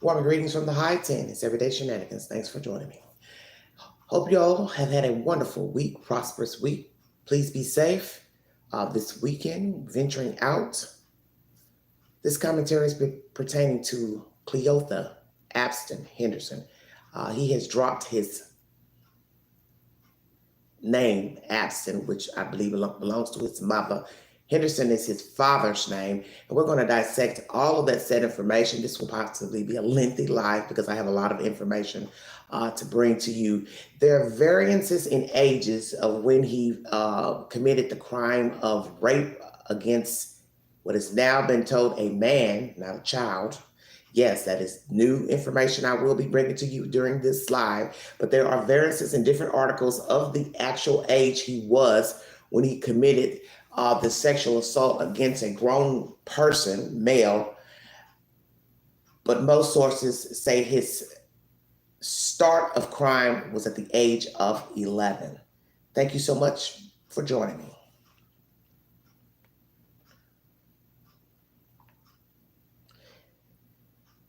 Warm greetings from the high 10. It's Everyday Shenanigans. Thanks for joining me. Hope you all have had a wonderful week, prosperous week. Please be safe this weekend, venturing out. This commentary is pertaining to Cleotha, Abston, Henderson. He has dropped his name, Abston, which I believe belongs to his mother. Henderson is his father's name, and we're going to dissect all of that said information. This will possibly be a lengthy live because I have a lot of information to bring to you. There are variances in ages of when he committed the crime of rape against what has now been told a man, not a child. Yes, that is new information I will be bringing to you during this live, but there are variances in different articles of the actual age he was when he committed the sexual assault against a grown person, male, but most sources say his start of crime was at the age of 11. Thank you so much for joining me.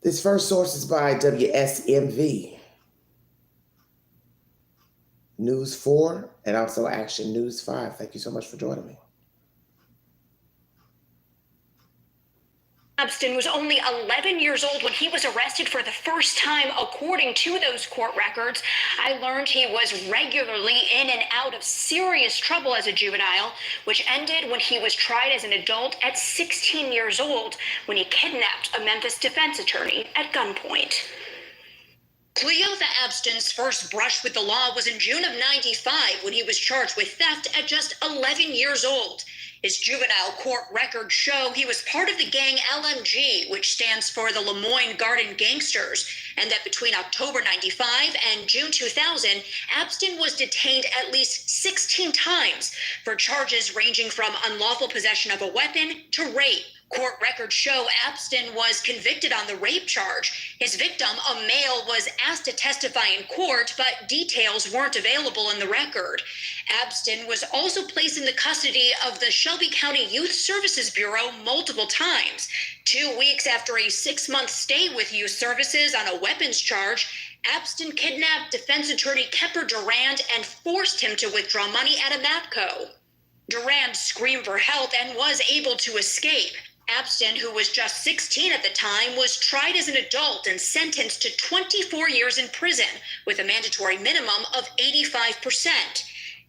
This first source is by WSMV, News 4, and also Action News 5. Thank you so much for joining me. Abston was only 11 years old when he was arrested for the first time, according to those court records. I learned he was regularly in and out of serious trouble as a juvenile, which ended when he was tried as an adult at 16 years old when he kidnapped a Memphis defense attorney at gunpoint. Cleotha Abston's first brush with the law was in June of '95 when he was charged with theft at just 11 years old. His juvenile court records show he was part of the gang LMG, which stands for the Lemoyne Garden Gangsters, and that between October '95 and June 2000, Abston was detained at least 16 times for charges ranging from unlawful possession of a weapon to rape. Court records show Abston was convicted on the rape charge. His victim, a male, was asked to testify in court, but details weren't available in the record. Abston was also placed in the custody of the Shelby County Youth Services Bureau multiple times. 2 weeks after a 6-month stay with Youth Services on a weapons charge, Abston kidnapped defense attorney Kepper Durand and forced him to withdraw money at a MAPCO. Durand screamed for help and was able to escape. Abston, who was just 16 at the time, was tried as an adult and sentenced to 24 years in prison with a mandatory minimum of 85%.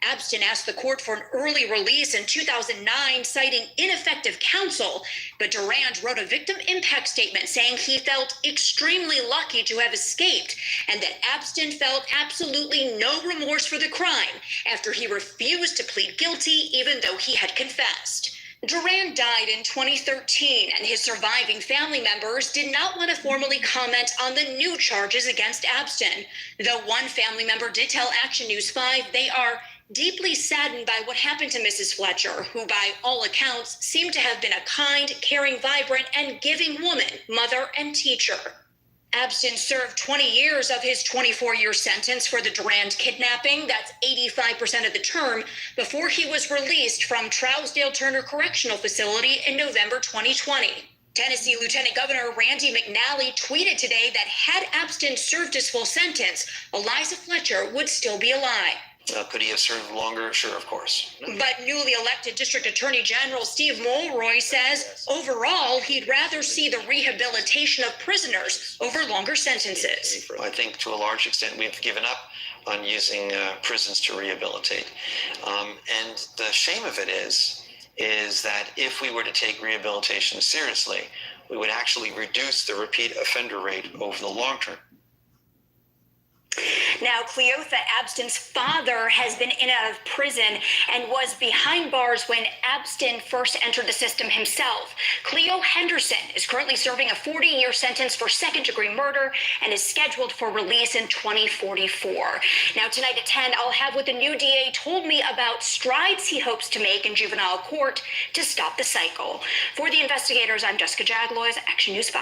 Abston asked the court for an early release in 2009, citing ineffective counsel, but Durand wrote a victim impact statement saying he felt extremely lucky to have escaped and that Abston felt absolutely no remorse for the crime after he refused to plead guilty even though he had confessed. Durand died in 2013, and his surviving family members did not want to formally comment on the new charges against Abston. Though one family member did tell Action News 5 they are deeply saddened by what happened to Mrs. Fletcher, who by all accounts seemed to have been a kind, caring, vibrant, and giving woman, mother, and teacher. Abston served 20 years of his 24-year sentence for the Durand kidnapping, that's 85% of the term, before he was released from Trousdale Turner Correctional Facility in November 2020. Tennessee Lieutenant Governor Randy McNally tweeted today that had Abston served his full sentence, Liza Fletcher would still be alive. Could he have served longer? Sure, of course. But newly elected District Attorney General Steve Mulroy says overall he'd rather see the rehabilitation of prisoners over longer sentences. I think to a large extent we've given up on using prisons to rehabilitate. And the shame of it is that if we were to take rehabilitation seriously, we would actually reduce the repeat offender rate over the long term. Now, Cleotha Abston's father has been in and out of prison and was behind bars when Abston first entered the system himself. Cleo Henderson is currently serving a 40-year sentence for second-degree murder and is scheduled for release in 2044. Now, tonight at 10, I'll have what the new DA told me about strides he hopes to make in juvenile court to stop the cycle. For the investigators, I'm Jessica Jaglois, Action News 5.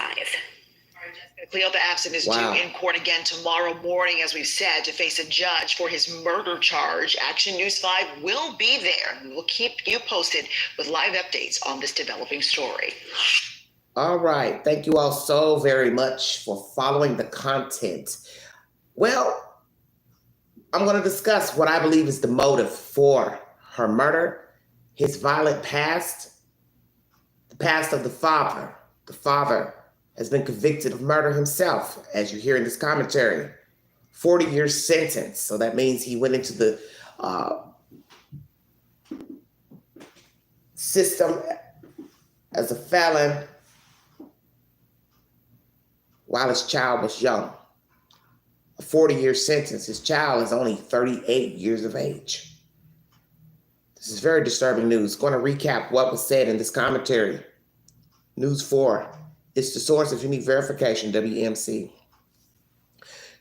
Cleotha Abston is due in court again tomorrow morning, as we've said, to face a judge for his murder charge. Action News 5 will be there. We'll keep you posted with live updates on this developing story. All right. Thank you all so very much for following the content. Well, I'm going to discuss what I believe is the motive for her murder, his violent past, the past of the father. The father has been convicted of murder himself, as you hear in this commentary. 40-year sentence. So that means he went into the system as a felon while his child was young. A 40-year sentence. His child is only 38 years of age. This is very disturbing news. Going to recap what was said in this commentary. News 4. It's the source of unique verification, WMC.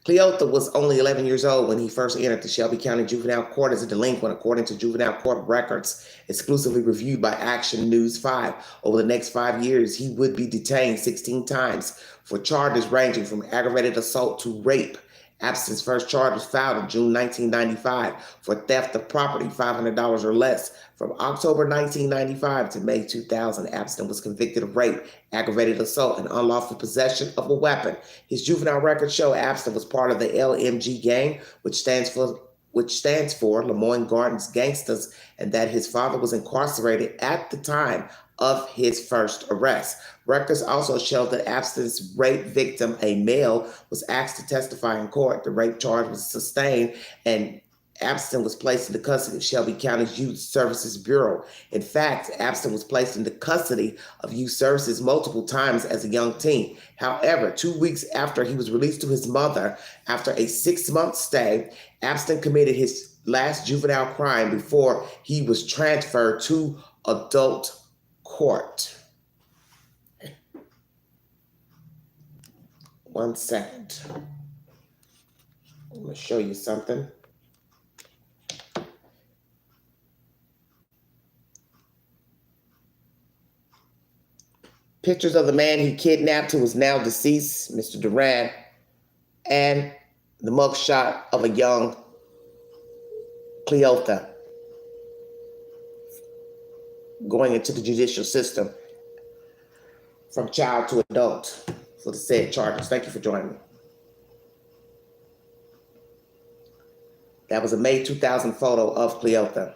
Cleotha was only 11 years old when he first entered the Shelby County Juvenile Court as a delinquent, according to juvenile court records exclusively reviewed by Action News 5. Over the next 5 years, he would be detained 16 times for charges ranging from aggravated assault to rape. Abston's first charge was filed in June 1995 for theft of property, $500 or less. From October 1995 to May 2000, Abston was convicted of rape, aggravated assault, and unlawful possession of a weapon. His juvenile records show Abston was part of the LMG gang, which stands for Lemoyne Gardens Gangsters, and that his father was incarcerated at the time of his first arrest. Records also show that Abston's rape victim, a male, was asked to testify in court. The rape charge was sustained, and Abston was placed into custody of Shelby County's Youth Services Bureau. In fact, Abston was placed into custody of Youth Services multiple times as a young teen. However, 2 weeks after he was released to his mother, after a 6-month stay, Abston committed his last juvenile crime before he was transferred to adult court. 1 second. I'm going to show you something. Pictures of the man he kidnapped, who is now deceased, Mr. Duran, and the mugshot of a young Cleotha going into the judicial system from child to adult for the said charges. Thank you for joining me. That was a May 2000 photo of Cleotha.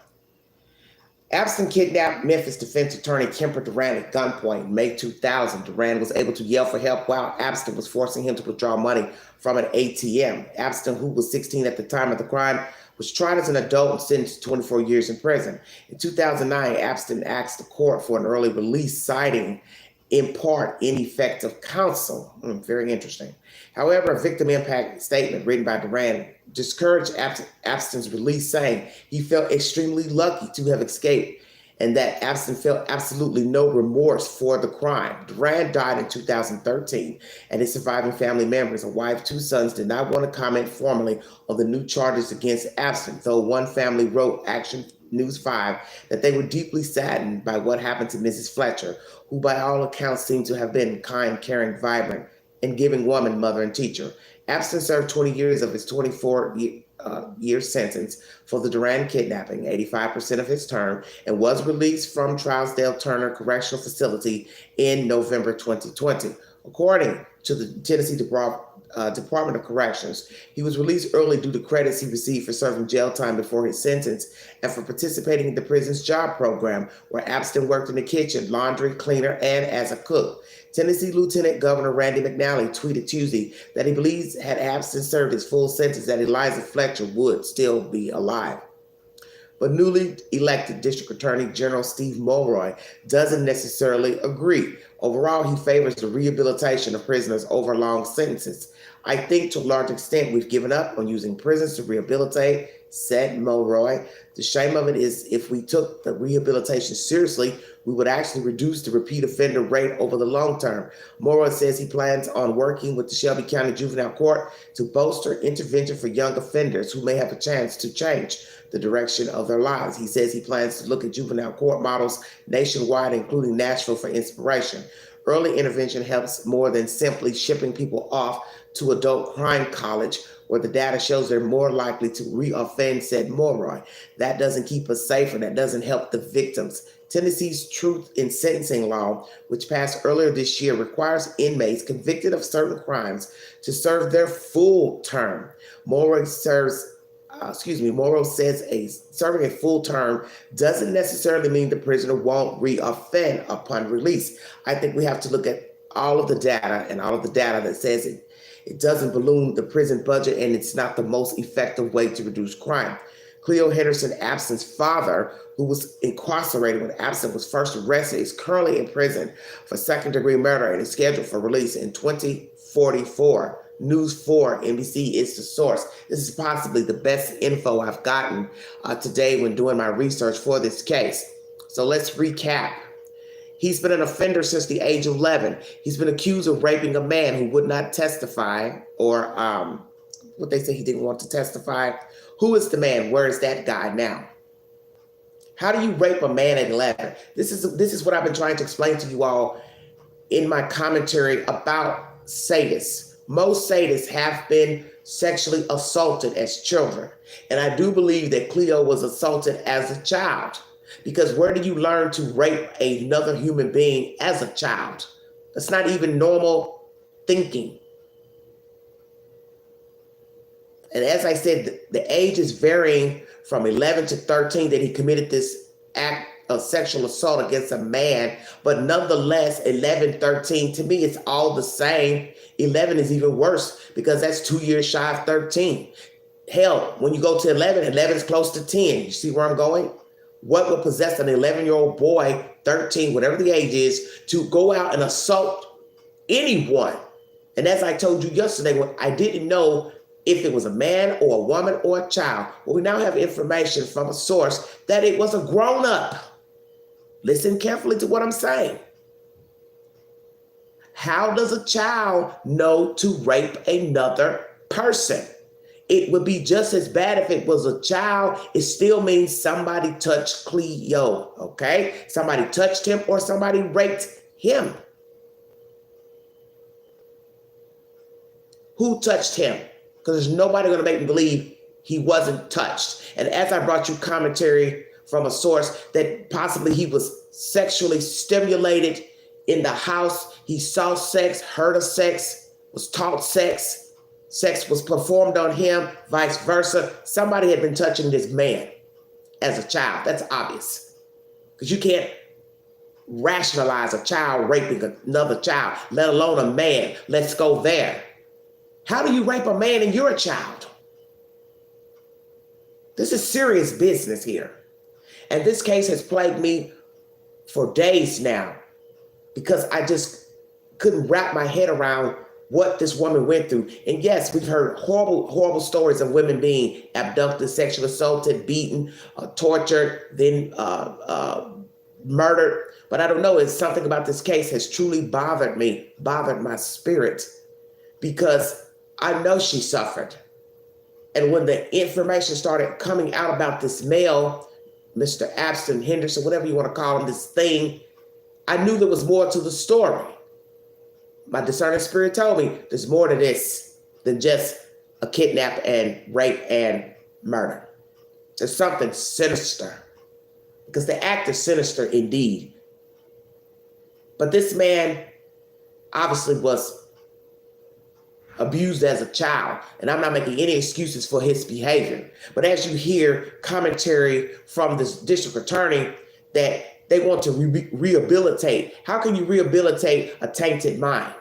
Abston kidnapped Memphis defense attorney Kemper Duran at gunpoint in May 2000. Duran was able to yell for help while Abston was forcing him to withdraw money from an ATM. Abston, who was 16 at the time of the crime, was tried as an adult and sentenced to 24 years in prison. In 2009, Abston asked the court for an early release, citing in part ineffective counsel. Very interesting. However, a victim impact statement written by Duran discouraged Abston's release, saying he felt extremely lucky to have escaped and that Abston felt absolutely no remorse for the crime. Duran died in 2013, and his surviving family members, a wife, 2 sons, did not want to comment formally on the new charges against Abston, though one family wrote Action News 5 that they were deeply saddened by what happened to Mrs. Fletcher, who by all accounts seemed to have been kind, caring, vibrant, and giving woman, mother, and teacher. Abston served 20 years of his 24-year sentence for the Duran kidnapping, 85% of his term, and was released from Trousdale Turner Correctional Facility in November 2020. According to the Tennessee Department of Corrections, he was released early due to credits he received for serving jail time before his sentence and for participating in the prison's job program, where Abston worked in the kitchen, laundry, cleaner, and as a cook. Tennessee Lieutenant Governor Randy McNally tweeted Tuesday that he believes had Abston served his full sentence that Liza Fletcher would still be alive. But newly elected District Attorney General Steve Mulroy doesn't necessarily agree. Overall, he favors the rehabilitation of prisoners over long sentences. I think to a large extent we've given up on using prisons to rehabilitate, said Mulroy. The shame of it is if we took the rehabilitation seriously, we would actually reduce the repeat offender rate over the long term. Mulroy says he plans on working with the Shelby County Juvenile Court to bolster intervention for young offenders who may have a chance to change the direction of their lives. He says he plans to look at juvenile court models nationwide, including Nashville, for inspiration. Early intervention helps more than simply shipping people off to adult crime college, where the data shows they're more likely to reoffend, said Morroy. That doesn't keep us safer. That doesn't help the victims. Tennessee's Truth in Sentencing law, which passed earlier this year, requires inmates convicted of certain crimes to serve their full term. Morrow says serving a full term doesn't necessarily mean the prisoner won't reoffend upon release. I think we have to look at all of the data that says it doesn't balloon the prison budget, and it's not the most effective way to reduce crime. Cleo Henderson, Abston's father, who was incarcerated when Abston was first arrested, is currently in prison for second-degree murder and is scheduled for release in 2044. News 4, NBC is the source. This is possibly the best info I've gotten today when doing my research for this case. So let's recap. He's been an offender since the age of 11. He's been accused of raping a man who would not testify, or what they say he didn't want to testify. Who is the man? Where is that guy now? How do you rape a man at 11? This is what I've been trying to explain to you all in my commentary about sadists. Most sadists have been sexually assaulted as children. And I do believe that Cleo was assaulted as a child. Because where do you learn to rape another human being as a child? That's not even normal thinking. And as I said, the age is varying from 11 to 13 that he committed this act of sexual assault against a man. But nonetheless, 11, 13, to me, it's all the same. 11 is even worse because that's 2 years shy of 13. Hell, when you go to 11, 11 is close to 10. You see where I'm going? What would possess an 11-year-old boy, 13, whatever the age is, to go out and assault anyone? And as I told you yesterday, when I didn't know if it was a man or a woman or a child. Well, we now have information from a source that it was a grown-up. Listen carefully to what I'm saying. How does a child know to rape another person? It would be just as bad if it was a child. It still means somebody touched Cleo, okay? Somebody touched him or somebody raped him. Who touched him? Because there's nobody going to make me believe he wasn't touched. And as I brought you commentary from a source that possibly he was sexually stimulated in the house, he saw sex, heard of sex, was taught sex, sex was performed on him, vice versa. Somebody had been touching this man as a child. That's obvious. Because you can't rationalize a child raping another child, let alone a man. Let's go there. How do you rape a man and you're a child? This is serious business here. And this case has plagued me for days now because I just couldn't wrap my head around what this woman went through. And yes, we've heard horrible, horrible stories of women being abducted, sexually assaulted, beaten, tortured, then murdered. But I don't know, it's something about this case has truly bothered me, bothered my spirit, because I know she suffered. And when the information started coming out about this male, Mr. Abston, Henderson, whatever you want to call him, this thing, I knew there was more to the story. My discerning spirit told me there's more to this than just a kidnap and rape and murder. There's something sinister, because the act is sinister indeed. But this man obviously was abused as a child, and I'm not making any excuses for his behavior. But as you hear commentary from this district attorney that they want to rehabilitate, how can you rehabilitate a tainted mind?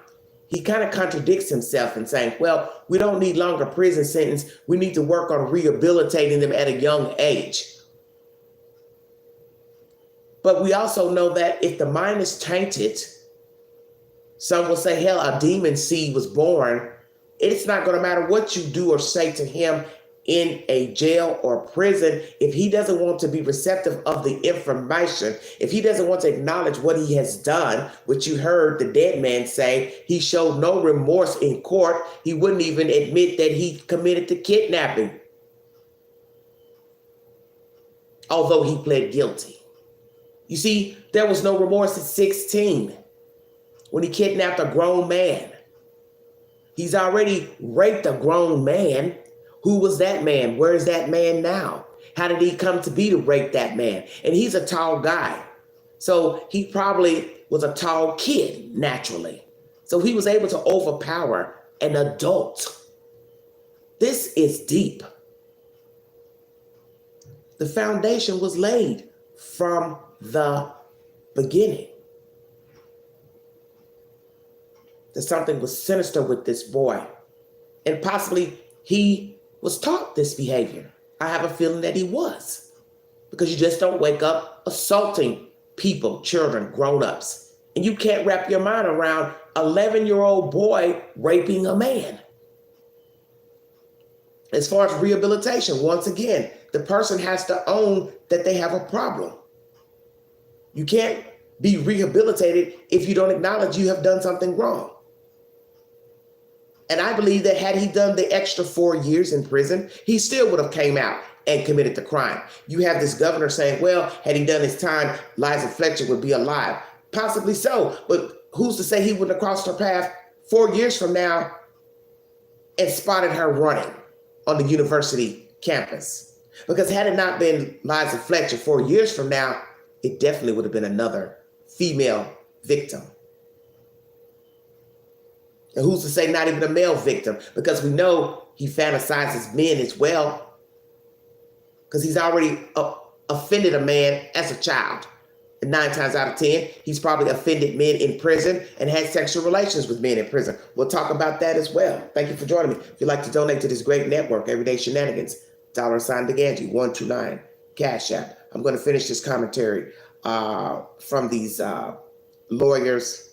He kind of contradicts himself in saying, well, we don't need longer prison sentence. We need to work on rehabilitating them at a young age. But we also know that if the mind is tainted, some will say, hell, a demon seed was born. It's not going to matter what you do or say to him in a jail or prison. If he doesn't want to be receptive of the information, if he doesn't want to acknowledge what he has done, which you heard the dead man say, he showed no remorse in court. He wouldn't even admit that he committed the kidnapping, although he pled guilty. You see, there was no remorse at 16 when he kidnapped a grown man. He's already raped a grown man. Who was that man? Where is that man now? How did he come to be to rape that man? And he's a tall guy. So he probably was a tall kid naturally. So he was able to overpower an adult. This is deep. The foundation was laid from the beginning. That something was sinister with this boy. And possibly he was taught this behavior. I have a feeling that he was. Because you just don't wake up assaulting people, children, grown-ups. And you can't wrap your mind around an 11-year-old boy raping a man. As far as rehabilitation, once again, the person has to own that they have a problem. You can't be rehabilitated if you don't acknowledge you have done something wrong. And I believe that had he done the extra 4 years in prison, he still would have came out and committed the crime. You have this governor saying, well, had he done his time, Liza Fletcher would be alive. Possibly so, but who's to say he wouldn't have crossed her path 4 years from now and spotted her running on the university campus? Because had it not been Liza Fletcher 4 years from now, it definitely would have been another female victim. And who's to say not even a male victim? Because we know he fantasizes men as well. Because he's already offended a man as a child. And 9 times out of 10, he's probably offended men in prison and had sexual relations with men in prison. We'll talk about that as well. Thank you for joining me. If you'd like to donate to this great network, Everyday Shenanigans, $sign DeGangi, 129, Cash App. I'm going to finish this commentary from these lawyers.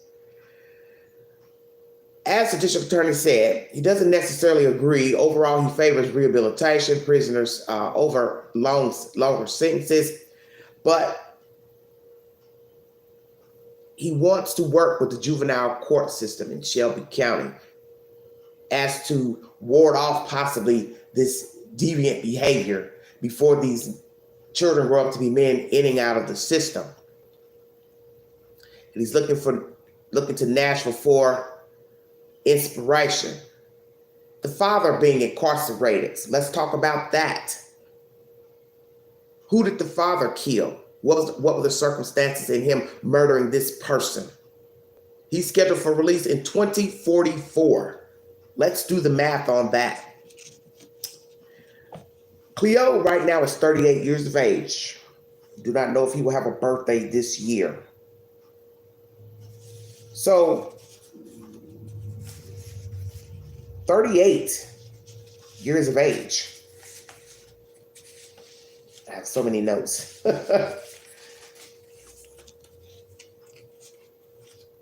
As the district attorney said, he doesn't necessarily agree. Overall, he favors rehabilitation, prisoners over longer sentences, but he wants to work with the juvenile court system in Shelby County as to ward off possibly this deviant behavior before these children grow up to be men in and out of the system. And he's looking to Nashville for inspiration. The father being incarcerated. So let's talk about that. Who did the father kill? What were the circumstances in him murdering this person? He's scheduled for release in 2044. Let's do the math on that. Cleo right now is 38 years of age. Do not know if he will have a birthday this year. So 38 years of age. I have so many notes.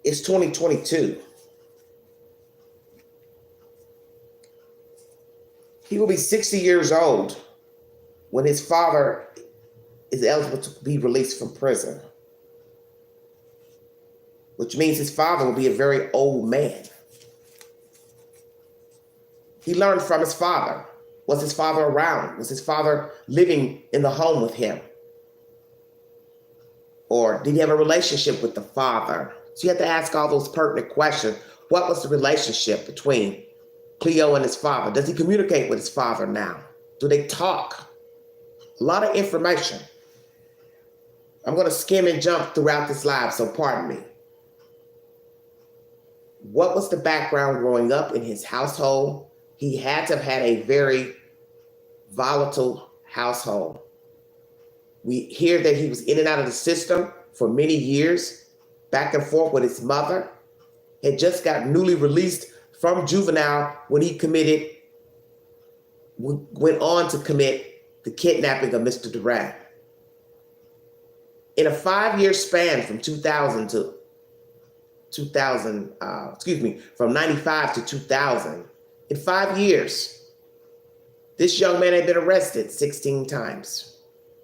It's 2022. He will be 60 years old when his father is eligible to be released from prison, which means his father will be a very old man. He learned from his father. Was his father around? Was his father living in the home with him? Or did he have a relationship with the father? So you have to ask all those pertinent questions. What was the relationship between Cleo and his father? Does he communicate with his father now? Do they talk? A lot of information. I'm going to skim and jump throughout this live, so pardon me. What was the background growing up in his household? He had to have had a very volatile household. We hear that he was in and out of the system for many years, back and forth with his mother, had just got newly released from juvenile when he went on to commit the kidnapping of Mr. Durant. In a 5-year span from 95 to 2000, in 5 years, this young man had been arrested 16 times.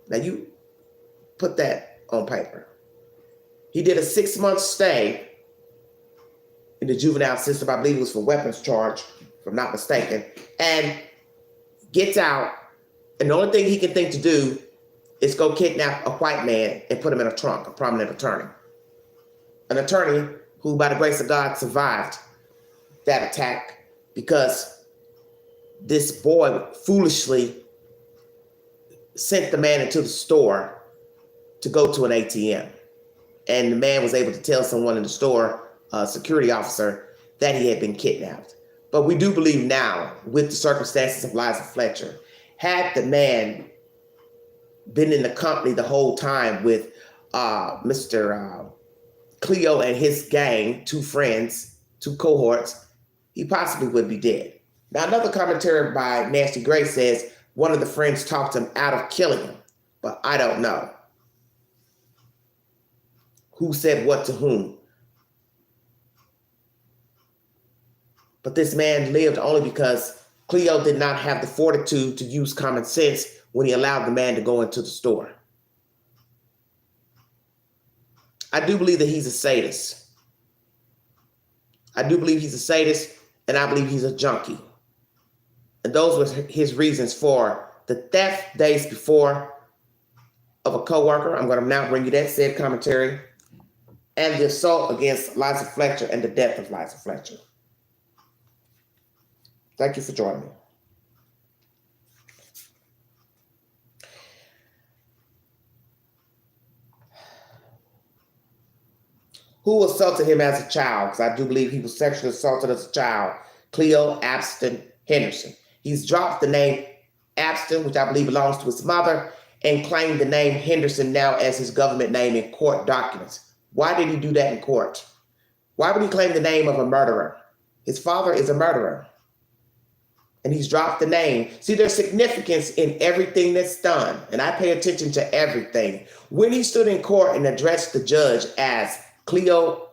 Now you put that on paper. He did a 6-month stay in the juvenile system. I believe it was for weapons charge, if I'm not mistaken, and gets out. And the only thing he can think to do is go kidnap a white man and put him in a trunk, a prominent attorney. An attorney who, by the grace of God, survived that attack because this boy foolishly sent the man into the store to go to an ATM. And the man was able to tell someone in the store, a security officer, that he had been kidnapped. But we do believe now, with the circumstances of Liza Fletcher, had the man been in the company the whole time with Mr. Cleo and his gang, 2 friends, 2 cohorts, he possibly would be dead. Now, another commentary by Nancy Gray says one of the friends talked him out of killing him, but I don't know who said what to whom. But this man lived only because Cleo did not have the fortitude to use common sense when he allowed the man to go into the store. I do believe that he's a sadist. I do believe he's a sadist, and I believe he's a junkie. And those were his reasons for the theft days before of a coworker. I'm going to now bring you that said commentary, and the assault against Liza Fletcher and the death of Liza Fletcher. Thank you for joining me. Who assaulted him as a child? Because I do believe he was sexually assaulted as a child. Cleo, Abston, Henderson. He's dropped the name Abston, which I believe belongs to his mother, and claimed the name Henderson now as his government name in court documents. Why did he do that in court? Why would he claim the name of a murderer? His father is a murderer. And he's dropped the name. See, there's significance in everything that's done. And I pay attention to everything. When he stood in court and addressed the judge as Cleo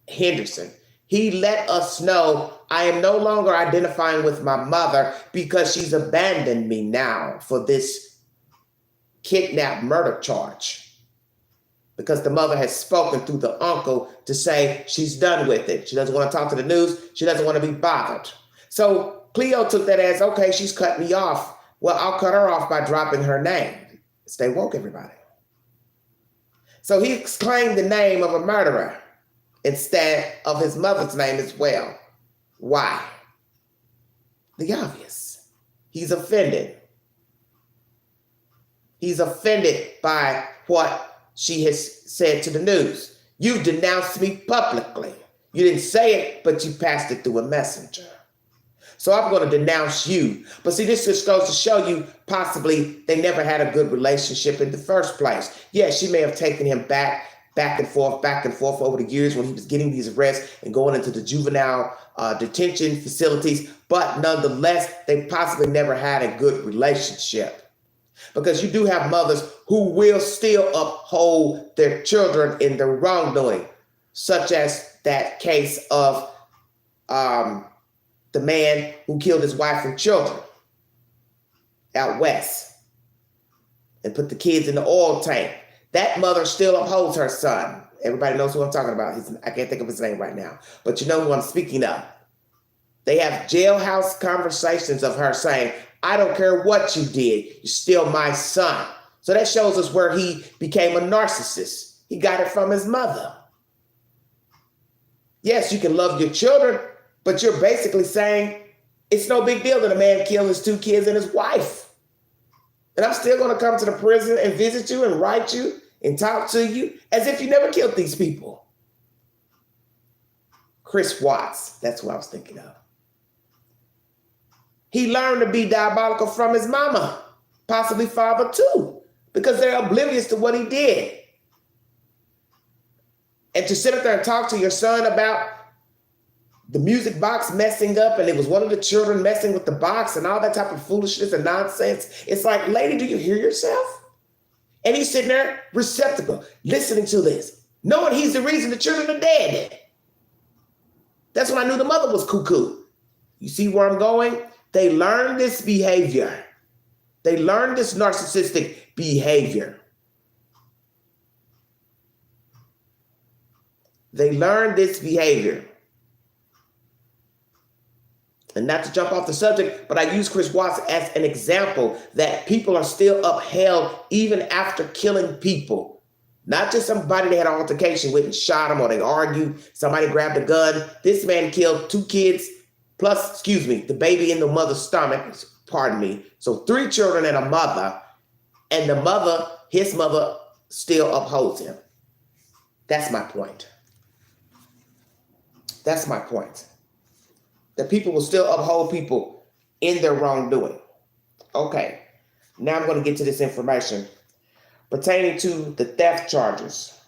Henderson, he let us know, I am no longer identifying with my mother because she's abandoned me now for this kidnap murder charge. Because the mother has spoken through the uncle to say she's done with it. She doesn't want to talk to the news. She doesn't want to be bothered. So Cleo took that as, okay, she's cut me off. Well, I'll cut her off by dropping her name. Stay woke, everybody. So he claimed the name of a murderer instead of his mother's name as well. Why? The obvious. He's offended. He's offended by what she has said to the news. You denounced me publicly. You didn't say it, but you passed it through a messenger. So I'm going to denounce you. But see, this just goes to show you possibly they never had a good relationship in the first place. Yeah, she may have taken him back and forth over the years when he was getting these arrests and going into the juvenile detention facilities. But nonetheless, they possibly never had a good relationship. Because you do have mothers who will still uphold their children in their wrongdoing, such as that case of the man who killed his wife and children out west and put the kids in the oil tank. That mother still upholds her son. Everybody knows who I'm talking about. I can't think of his name right now, but you know who I'm speaking of. They have jailhouse conversations of her saying, I don't care what you did, you're still my son. So that shows us where he became a narcissist. He got it from his mother. Yes, you can love your children, but you're basically saying it's no big deal that a man killed his 2 kids and his wife. And I'm still going to come to the prison and visit you and write you and talk to you as if you never killed these people. Chris Watts, that's what I was thinking of. He learned to be diabolical from his mama, possibly father too, because they're oblivious to what he did. And to sit up there and talk to your son about the music box messing up and it was one of the children messing with the box and all that type of foolishness and nonsense. It's like, lady, do you hear yourself? And he's sitting there receptacle, listening to this, knowing he's the reason the children are dead. That's when I knew the mother was cuckoo. You see where I'm going? They learn this behavior. They learn this narcissistic behavior. They learn this behavior. And not to jump off the subject, but I use Chris Watts as an example that people are still upheld even after killing people. Not just somebody they had an altercation with and shot him or they argued, somebody grabbed a gun. This man killed 2 kids plus, the baby in the mother's stomach, pardon me. So 3 children and a mother, and the mother, his mother, still upholds him. That's my point. That's my point. That people will still uphold people in their wrongdoing. Okay, now I'm going to get to this information pertaining to the theft charges.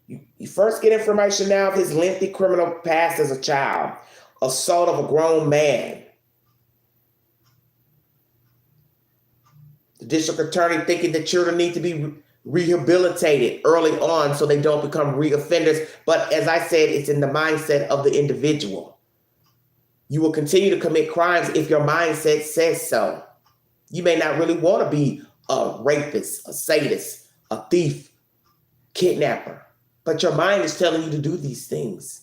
You first get information now of his lengthy criminal past as a child, assault of a grown man. The district attorney thinking that children need to be rehabilitated early on so they don't become reoffenders. But as I said, it's in the mindset of the individual. You will continue to commit crimes if your mindset says so. You may not really want to be a rapist, a sadist, a thief, kidnapper, but your mind is telling you to do these things.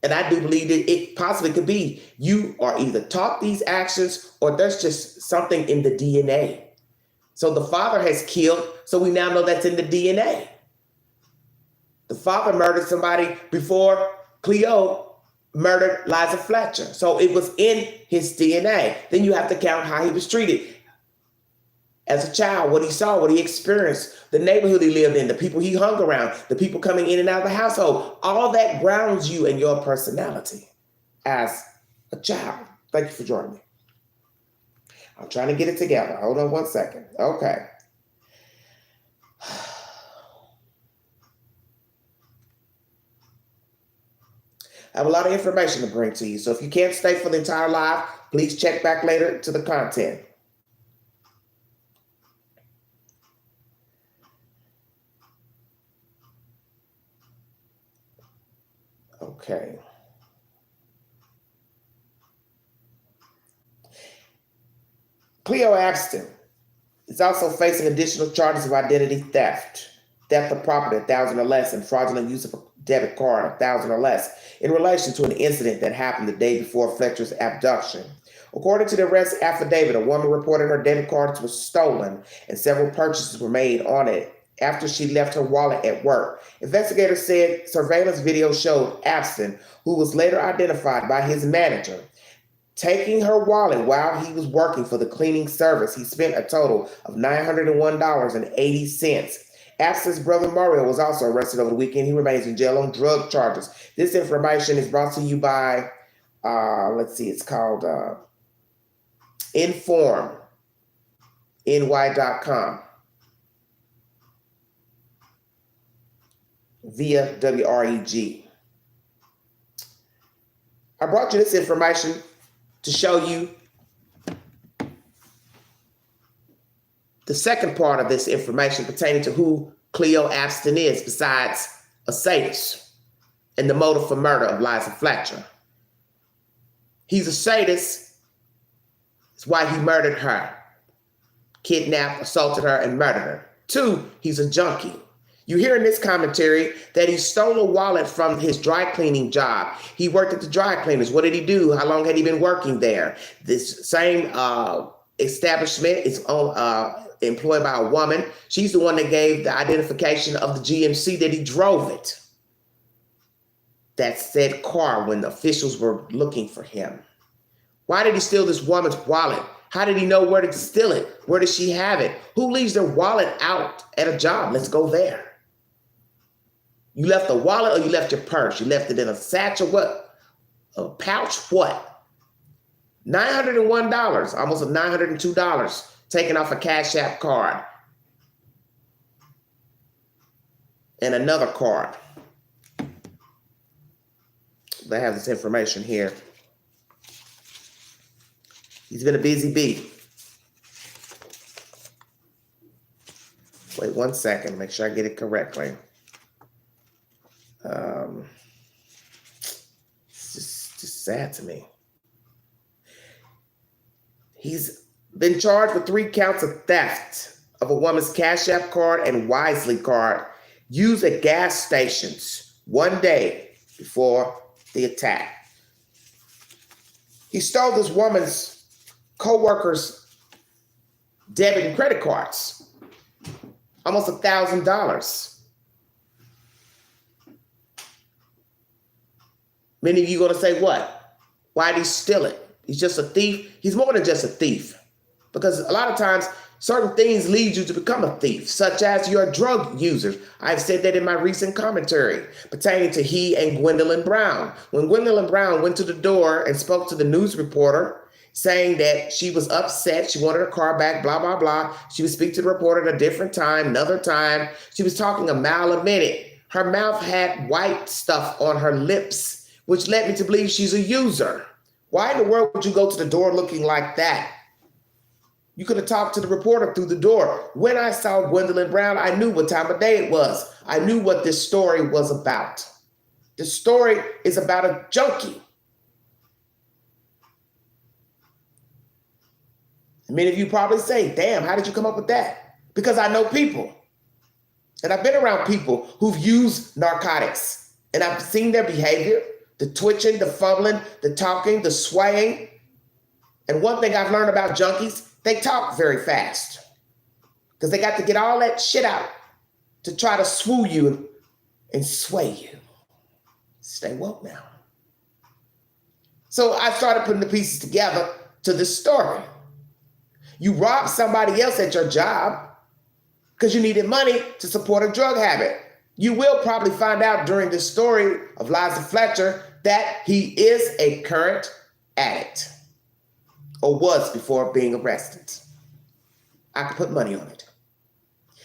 And I do believe that it possibly could be you are either taught these actions or there's just something in the DNA. So the father has killed, so we now know that's in the DNA. The father murdered somebody before Cleo murdered Liza Fletcher. So it was in his DNA. Then you have to count how he was treated as a child, what he saw, what he experienced, the neighborhood he lived in, the people he hung around, the people coming in and out of the household. All that grounds you in your personality as a child. Thank you for joining me. I'm trying to get it together. Hold on one second. Okay. I have a lot of information to bring to you. So if you can't stay for the entire live, please check back later to the content. Okay. Cleo Abston is also facing additional charges of identity theft, theft of property, $1,000 or less, and fraudulent use of a debit card, $1,000 or less, in relation to an incident that happened the day before Fletcher's abduction. According to the arrest affidavit, a woman reported her debit cards were stolen and several purchases were made on it after she left her wallet at work. Investigators said surveillance video showed Abston, who was later identified by his manager, taking her wallet while he was working for the cleaning service. He spent a total of $901.80. Abston's brother Mario was also arrested over the weekend. He remains in jail on drug charges. This information is brought to you by, it's called informny.com via WREG. I brought you this information to show you the second part of this information pertaining to who Cleo Abston is, besides a sadist and the motive for murder of Liza Fletcher. He's a sadist. That's why he murdered her, kidnapped, assaulted her, and murdered her. 2, he's a junkie. You hear in this commentary that he stole a wallet from his dry cleaning job. He worked at the dry cleaners. What did he do? How long had he been working there? This same establishment is employed by a woman. She's the one that gave the identification of the GMC that he drove it. That said car when the officials were looking for him. Why did he steal this woman's wallet? How did he know where to steal it? Where does she have it? Who leaves their wallet out at a job? Let's go there. You left a wallet or you left your purse? You left it in a satchel, what? A pouch, what? $901, almost $902, taken off a Cash App card. And another card. They have this information here. He's been a busy bee. Wait 1 second, make sure I get it correctly. It's just sad to me. He's been charged with 3 counts of theft of a woman's Cash App card and Wisely card used at gas stations 1 day before the attack. He stole this woman's co-worker's debit and credit cards. Almost $1,000. Many of you are going to say, what? Why did he steal it? He's just a thief. He's more than just a thief. Because a lot of times, certain things lead you to become a thief, such as you're a drug user. I've said that in my recent commentary pertaining to he and Gwendolyn Brown. When Gwendolyn Brown went to the door and spoke to the news reporter, saying that she was upset, she wanted her car back, blah, blah, blah. She would speak to the reporter at a different time, another time. She was talking a mile a minute. Her mouth had white stuff on her lips, which led me to believe she's a user. Why in the world would you go to the door looking like that? You could have talked to the reporter through the door. When I saw Gwendolyn Brown, I knew what time of day it was. I knew what this story was about. The story is about a junkie. Many of you probably say, damn, how did you come up with that? Because I know people. And I've been around people who've used narcotics. And I've seen their behavior, the twitching, the fumbling, the talking, the swaying. And one thing I've learned about junkies, they talk very fast. Because they got to get all that shit out to try to swoo you and sway you. Stay woke now. So I started putting the pieces together to this story. You robbed somebody else at your job because you needed money to support a drug habit. You will probably find out during this story of Liza Fletcher that he is a current addict, or was before being arrested. I could put money on it.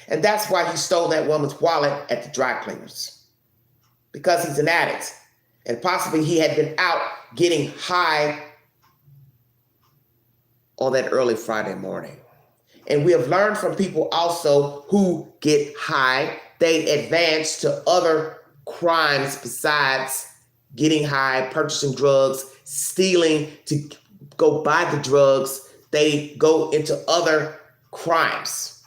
And that's why he stole that woman's wallet at the dry cleaners, because he's an addict. And possibly he had been out getting high on that early Friday morning. And we have learned from people also who get high, they advance to other crimes besides getting high, purchasing drugs, stealing to go buy the drugs. They go into other crimes.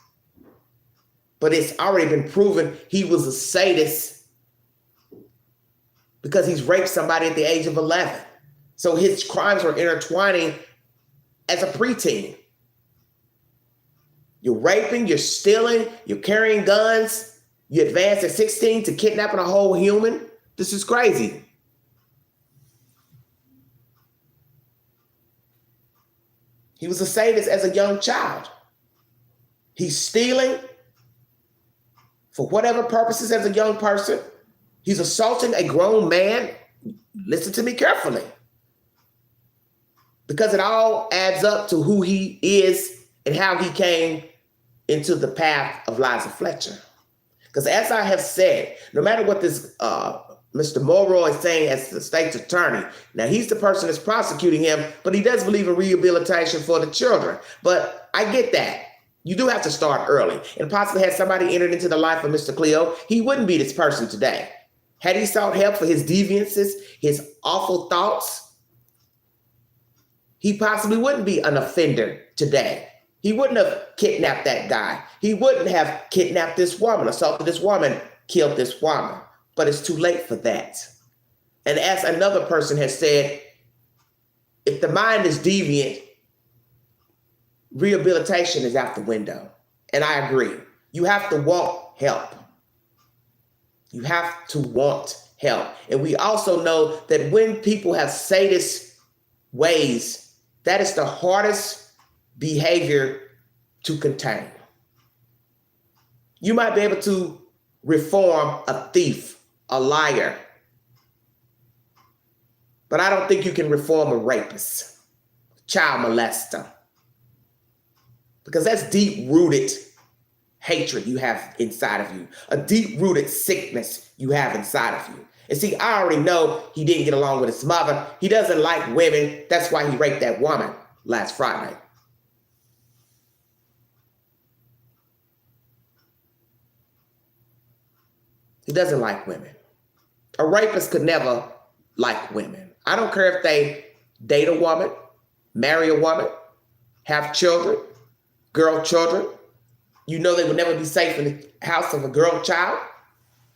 But it's already been proven he was a sadist because he's raped somebody at the age of 11. So his crimes were intertwining as a preteen. You're raping, you're stealing, you're carrying guns, you advance at 16 to kidnapping a whole human. This is crazy. He was a sadist as a young child. He's stealing for whatever purposes as a young person. He's assaulting a grown man. Listen to me carefully, because it all adds up to who he is and how he came into the path of Liza Fletcher. Because as I have said, no matter what this Mr. Monroe is saying as the state's attorney, now he's the person that's prosecuting him, but he does believe in rehabilitation for the children. But I get that. You do have to start early. And possibly had somebody entered into the life of Mr. Cleo, he wouldn't be this person today. Had he sought help for his deviances, his awful thoughts, he possibly wouldn't be an offender today. He wouldn't have kidnapped that guy. He wouldn't have kidnapped this woman, assaulted this woman, killed this woman. But it's too late for that. And as another person has said, if the mind is deviant, rehabilitation is out the window. And I agree. You have to want help. You have to want help. And we also know that when people have sadist ways, that is the hardest behavior to contain. You might be able to reform a thief, a liar, but I don't think you can reform a rapist, child molester, because that's deep-rooted hatred you have inside of you, a deep-rooted sickness you have inside of you. And see, I already know he didn't get along with his mother. He doesn't like women. That's why he raped that woman last Friday. He doesn't like women. A rapist could never like women. I don't care if they date a woman, marry a woman, have children, girl children. You know they would never be safe in the house of a girl child.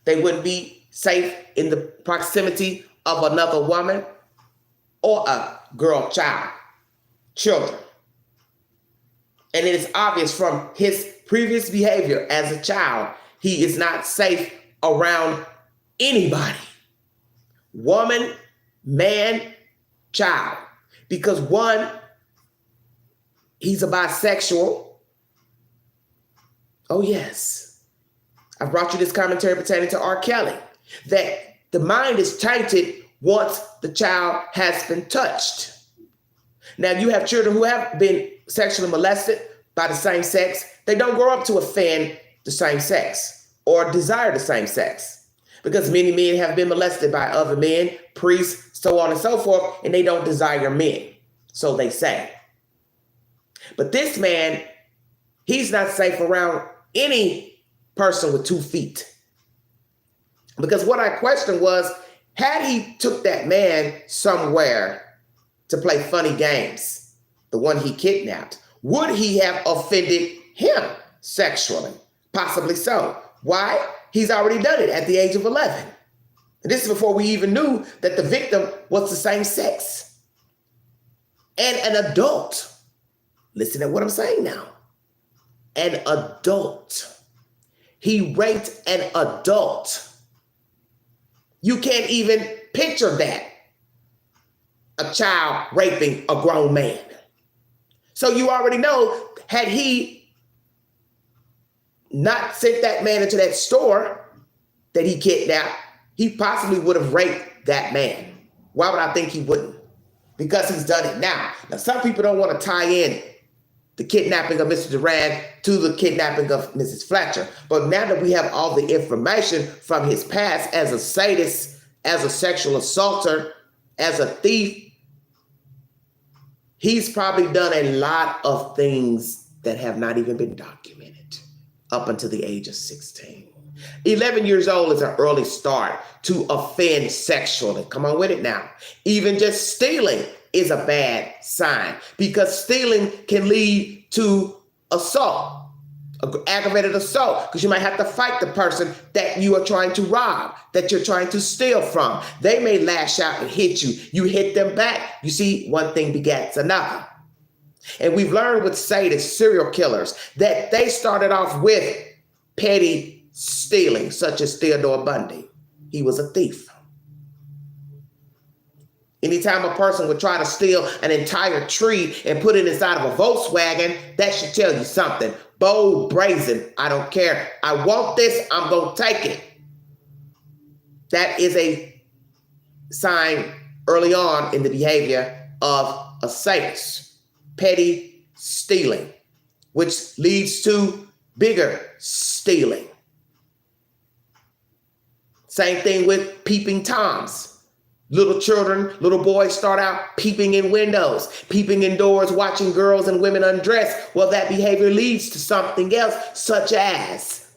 They wouldn't be safe in the proximity of another woman or a girl child, children. And it is obvious from his previous behavior as a child, he is not safe around anybody. Woman, man, child. Because one, he's a bisexual. Oh, yes. I brought you this commentary pertaining to R. Kelly, that the mind is tainted once the child has been touched. Now, you have children who have been sexually molested by the same sex. They don't grow up to offend the same sex or desire the same sex, because many men have been molested by other men, priests, so on and so forth, and they don't desire men, so they say. But this man, he's not safe around any person with 2 feet. Because what I questioned was, had he took that man somewhere to play funny games, the one he kidnapped, would he have offended him sexually? Possibly so. Why? He's already done it at the age of 11. And this is before we even knew that the victim was the same sex. And an adult. Listen to what I'm saying now. An adult. He raped an adult. You can't even picture that. A child raping a grown man. So you already know, had he not sent that man into that store that he kidnapped, he possibly would have raped that man. Why would I think he wouldn't? Because he's done it now. Now, some people don't want to tie in the kidnapping of Mr. Duran to the kidnapping of Mrs. Fletcher. But now that we have all the information from his past as a sadist, as a sexual assaulter, as a thief, he's probably done a lot of things that have not even been documented up until the age of 16. 11 years old is an early start to offend sexually. Come on with it now. Even just stealing is a bad sign, because stealing can lead to assault, aggravated assault, because you might have to fight the person that you are trying to rob, that you're trying to steal from. They may lash out and hit you. You hit them back. You see, one thing begets another. And we've learned with sadist serial killers that they started off with petty stealing, such as Theodore Bundy. He was a thief. Anytime a person would try to steal an entire tree and put it inside of a Volkswagen, that should tell you something. Bold, brazen, I don't care. I want this, I'm going to take it. That is a sign early on in the behavior of a sadist. Petty stealing, which leads to bigger stealing. Same thing with peeping Toms. Little children, little boys start out peeping in windows, peeping in doors, watching girls and women undress. Well, that behavior leads to something else, such as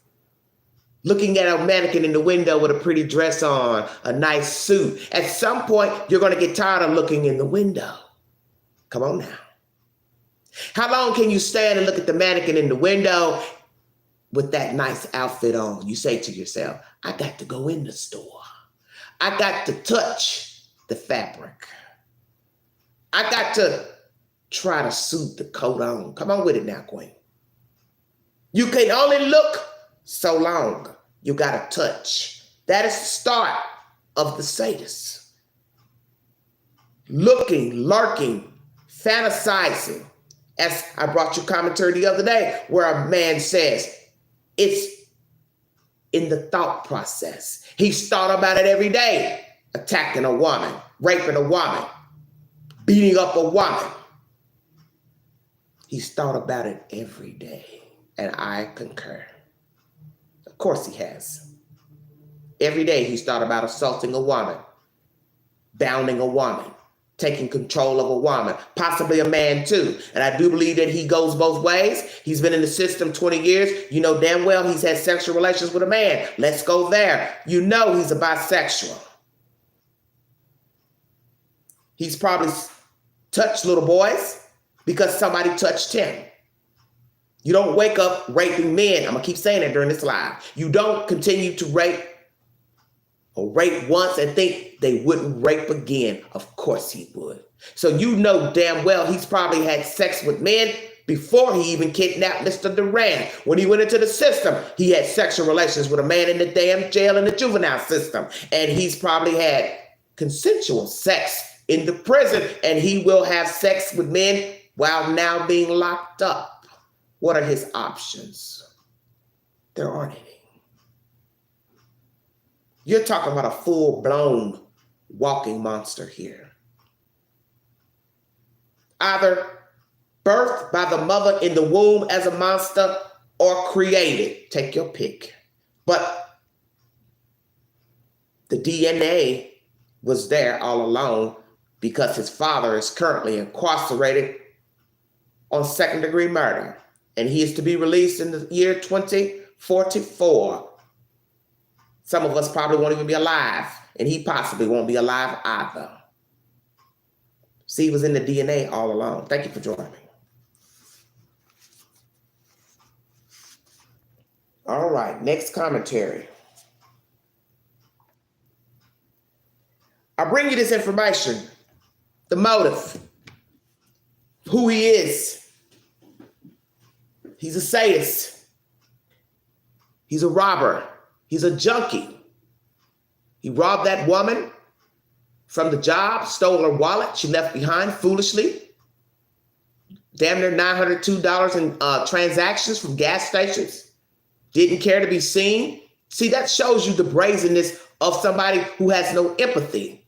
looking at a mannequin in the window with a pretty dress on, a nice suit. At some point, you're going to get tired of looking in the window. Come on now. How long can you stand and look at the mannequin in the window with that nice outfit on? You say to yourself, I got to go in the store. I got to touch the fabric. I got to try to suit the coat on. Come on with it now, Queen. You can only look so long. You got to touch. That is the start of the sadist. Looking, lurking, fantasizing. As I brought you commentary the other day, where a man says, it's in the thought process. He's thought about it every day. Attacking a woman, raping a woman, beating up a woman. He's thought about it every day. And I concur. Of course he has. Every day he's thought about assaulting a woman, bounding a woman, taking control of a woman, possibly a man too. And I do believe that he goes both ways. He's been in the system 20 years. You know damn well he's had sexual relations with a man. Let's go there. You know he's a bisexual. He's probably touched little boys because somebody touched him. You don't wake up raping men. I'm going to keep saying that during this live. You don't continue to rape or rape once and think they wouldn't rape again. Of course he would. So you know damn well he's probably had sex with men before he even kidnapped Mr. Duran. When he went into the system, he had sexual relations with a man in the damn jail in the juvenile system. And he's probably had consensual sex in the prison, and he will have sex with men while now being locked up. What are his options? There aren't any. You're talking about a full-blown walking monster here. Either birthed by the mother in the womb as a monster or created. Take your pick. But the DNA was there all along because his father is currently incarcerated on second-degree murder. And he is to be released in the year 2044. Some of us probably won't even be alive, and he possibly won't be alive either. See, he was in the DNA all along. Thank you for joining me. All right, next commentary. I bring you this information, the motive, who he is. He's a sadist. He's a robber. He's a junkie. He robbed that woman from the job, stole her wallet she left behind foolishly. Damn near $902 in transactions from gas stations. Didn't care to be seen. See, that shows you the brazenness of somebody who has no empathy.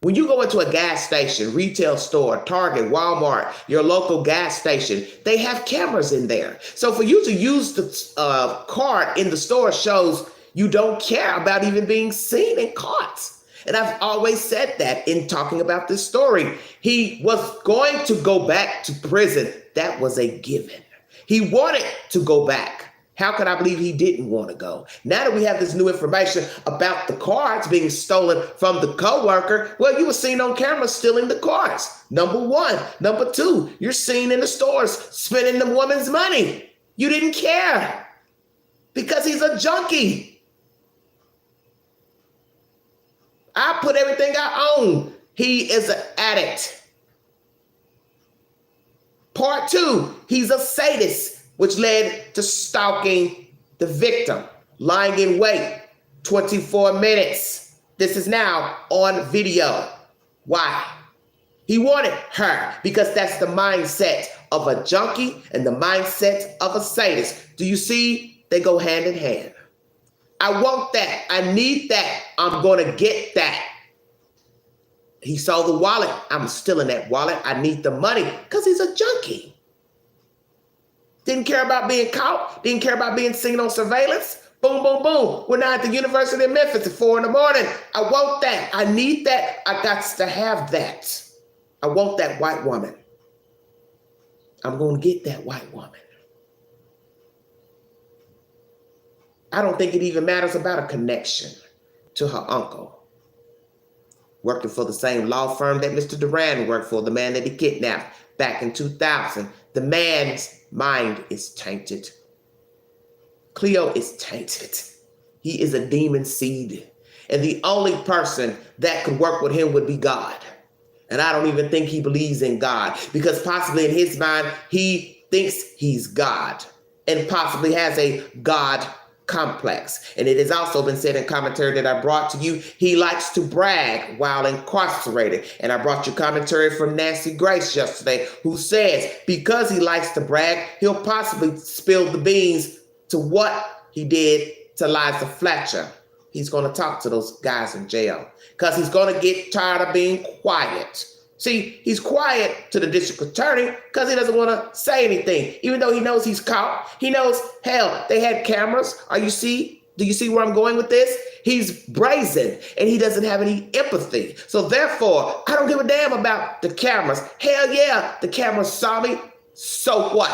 When you go into a gas station, retail store, Target, Walmart, your local gas station, they have cameras in there. So for you to use the card in the store shows you don't care about even being seen and caught. And I've always said that in talking about this story. He was going to go back to prison. That was a given. He wanted to go back. How could I believe he didn't want to go? Now that we have this new information about the cards being stolen from the coworker, well, you were seen on camera stealing the cards. Number one. Number two, you're seen in the stores spending the woman's money. You didn't care because he's a junkie. I put everything I own. He is an addict. Part two, he's a sadist, which led to stalking the victim, lying in wait 24 minutes. This is now on video. Why? He wanted her because that's the mindset of a junkie and the mindset of a sadist. Do you see? They go hand in hand. I want that. I need that. I'm going to get that. He saw the wallet. I'm stealing that wallet. I need the money because he's a junkie. Didn't care about being caught. Didn't care about being seen on surveillance. Boom, boom, boom. We're now at the University of Memphis at 4 a.m. I want that. I need that. I got to have that. I want that white woman. I'm going to get that white woman. I don't think it even matters about a connection to her uncle. Working for the same law firm that Mr. Duran worked for, the man that he kidnapped back in 2000. The man's mind is tainted. Cleo is tainted. He is a demon seed. And the only person that could work with him would be God. And I don't even think he believes in God because possibly in his mind, he thinks he's God and possibly has a God complex. And it has also been said in commentary that I brought to you, he likes to brag while incarcerated. And I brought you commentary from Nancy Grace yesterday, who says because he likes to brag, he'll possibly spill the beans to what he did to Liza Fletcher. He's going to talk to those guys in jail because he's going to get tired of being quiet. See, he's quiet to the district attorney because he doesn't want to say anything, even though he knows he's caught. He knows, hell, they had cameras. Do you see where I'm going with this? He's brazen and he doesn't have any empathy. So therefore, I don't give a damn about the cameras. Hell yeah, the cameras saw me. So what?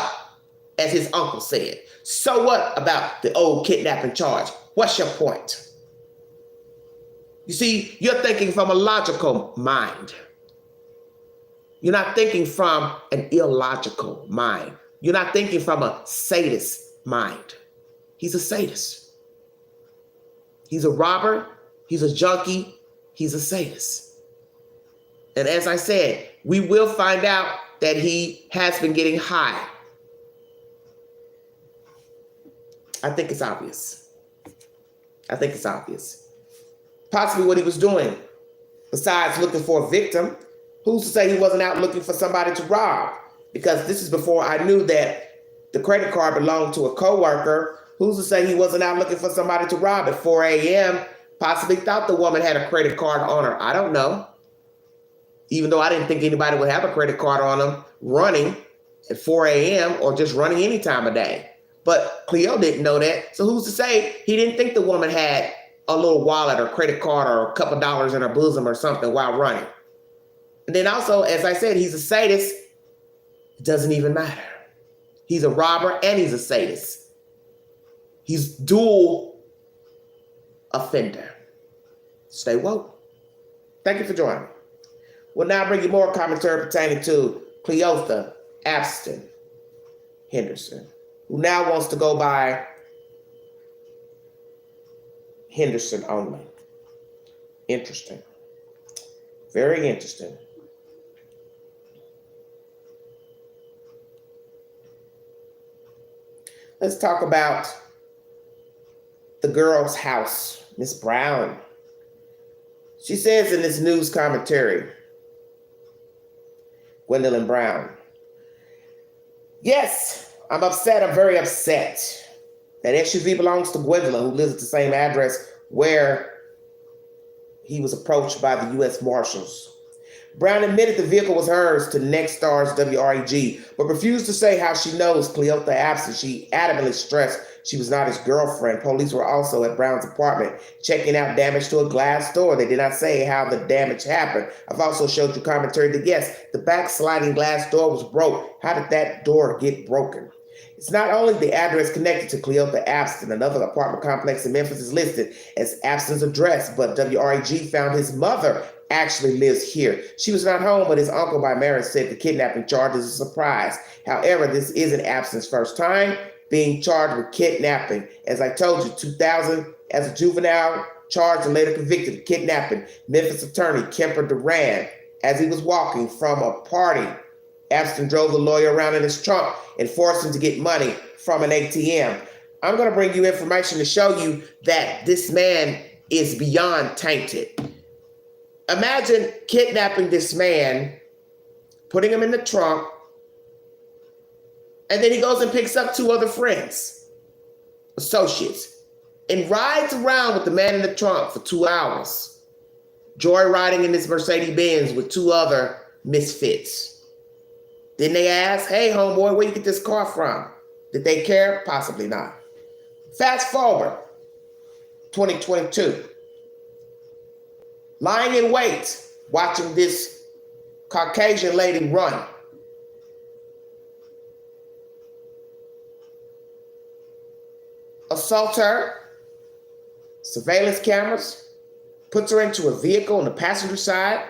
As his uncle said. So what about the old kidnapping charge? What's your point? You see, you're thinking from a logical mind. You're not thinking from an illogical mind. You're not thinking from a sadist mind. He's a sadist. He's a robber. He's a junkie. He's a sadist. And as I said, we will find out that he has been getting high I think it's obvious. I think it's obvious. Possibly what he was doing, besides looking for a victim, who's to say he wasn't out looking for somebody to rob? Because this is before I knew that the credit card belonged to a coworker. Who's to say he wasn't out looking for somebody to rob at 4 a.m.? Possibly thought the woman had a credit card on her. I don't know. Even though I didn't think anybody would have a credit card on them running at 4 a.m. or just running any time of day. But Cleo didn't know that. So who's to say he didn't think the woman had a little wallet or credit card or a couple dollars in her bosom or something while running? And then also, as I said, he's a sadist. It doesn't even matter. He's a robber and he's a sadist. He's dual offender. Stay woke. Thank you for joining me. We'll now bring you more commentary pertaining to Cleotha, Abston, Henderson, who now wants to go by Henderson only. Interesting. Very interesting. Let's talk about the girl's house, Miss Brown. She says in this news commentary, Gwendolyn Brown, yes, I'm upset. I'm very upset. That SUV belongs to Gwendolyn, who lives at the same address where he was approached by the U.S. Marshals. Brown admitted the vehicle was hers to Nexstar's WREG, but refused to say how she knows Cleotha Abston. She adamantly stressed she was not his girlfriend. Police were also at Brown's apartment checking out damage to a glass door. They did not say how the damage happened. I've also showed you commentary that yes, the back sliding glass door was broke. How did that door get broken? It's not only the address connected to Cleotha Abston. Another apartment complex in Memphis is listed as Abston's address, but WREG found his mother actually lives here. She was not home, but his uncle by marriage said the kidnapping charge is a surprise. However, this isn't Abston's first time being charged with kidnapping. As I told you, 2000, as a juvenile, charged and later convicted of kidnapping. Memphis attorney Kemper Duran, as he was walking from a party, Abston drove the lawyer around in his trunk and forced him to get money from an ATM. I'm going to bring you information to show you that this man is beyond tainted. Imagine kidnapping this man, putting him in the trunk, and then he goes and picks up two other friends, associates, and rides around with the man in the trunk for 2 hours, joyriding in this Mercedes-Benz with two other misfits. Then they ask, hey, homeboy, where you get this car from? Did they care? Possibly not. Fast forward, 2022. Lying in wait, watching this Caucasian lady run. Assault her, surveillance cameras, puts her into a vehicle on the passenger side,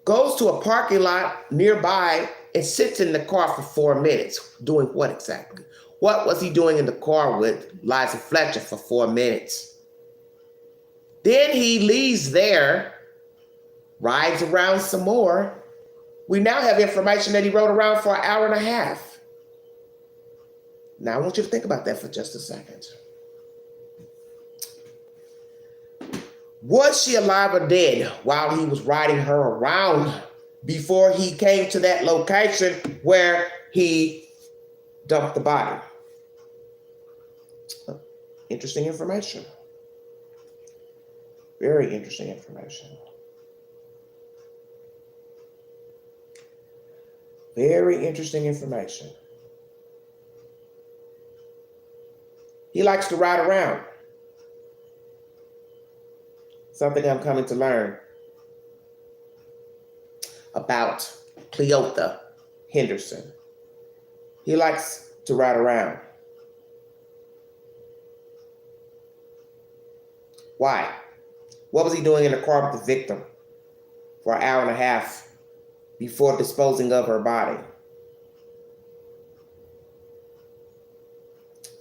goes to a parking lot nearby and sits in the car for 4 minutes. Doing what exactly? What was he doing in the car with Liza Fletcher for 4 minutes? Then he leaves there, rides around some more. We now have information that he rode around for an hour and a half. Now I want you to think about that for just a second. Was she alive or dead while he was riding her around before he came to that location where he dumped the body? Interesting information. Very interesting information. Very interesting information. He likes to ride around. Something I'm coming to learn about Cleotha Henderson. He likes to ride around. Why? What was he doing in the car with the victim for an hour and a half before disposing of her body?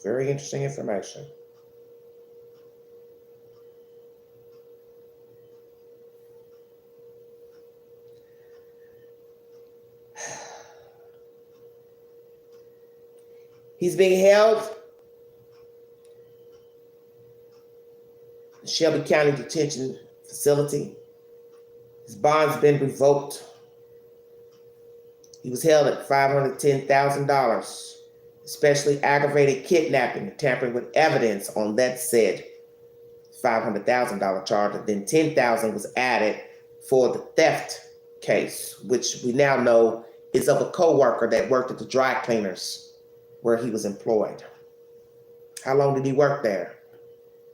Very interesting information. He's being held Shelby County Detention Facility. His bond's been revoked. He was held at $510,000, especially aggravated kidnapping and tampering with evidence on that said $500,000 charge, and then $10,000 was added for the theft case, which we now know is of a co-worker that worked at the dry cleaners where he was employed. How long did he work there?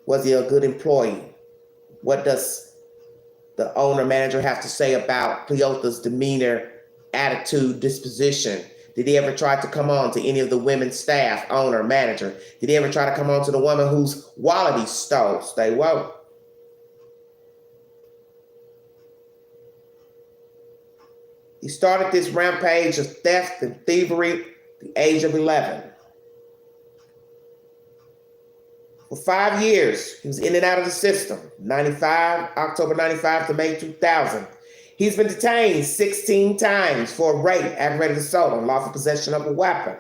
Was he a good employee? What does the owner manager have to say about Cleotha's demeanor, attitude, disposition? Did he ever try to come on to any of the women's staff, owner, manager? Did he ever try to come on to the woman whose wallet he stole? Stay woke. He started this rampage of theft and thievery at the age of 11. For 5 years, he was in and out of the system. October 95 to May 2000. He's been detained 16 times for rape, aggravated assault, unlawful possession of a weapon.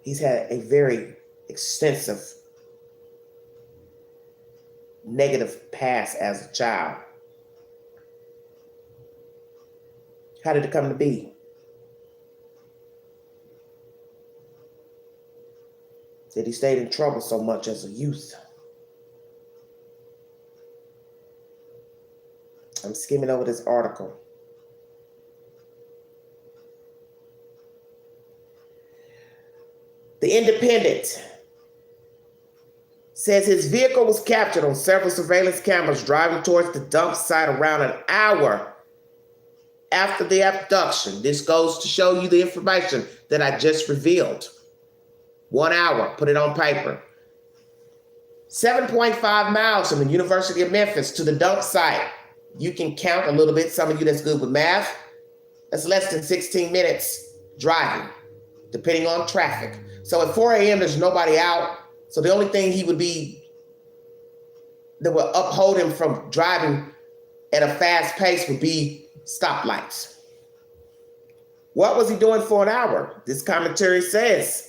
He's had a very extensive negative past as a child. How did it come to be? That he stayed in trouble so much as a youth. I'm skimming over this article. The Independent says his vehicle was captured on several surveillance cameras driving towards the dump site around an hour after the abduction. This goes to show you the information that I just revealed. 1 hour, put it on paper. 7.5 miles from the University of Memphis to the dump site. You can count a little bit. Some of you that's good with math. That's less than 16 minutes driving, depending on traffic. So at 4 a.m., there's nobody out. So the only thing that would uphold him from driving at a fast pace would be stoplights. What was he doing for an hour? This commentary says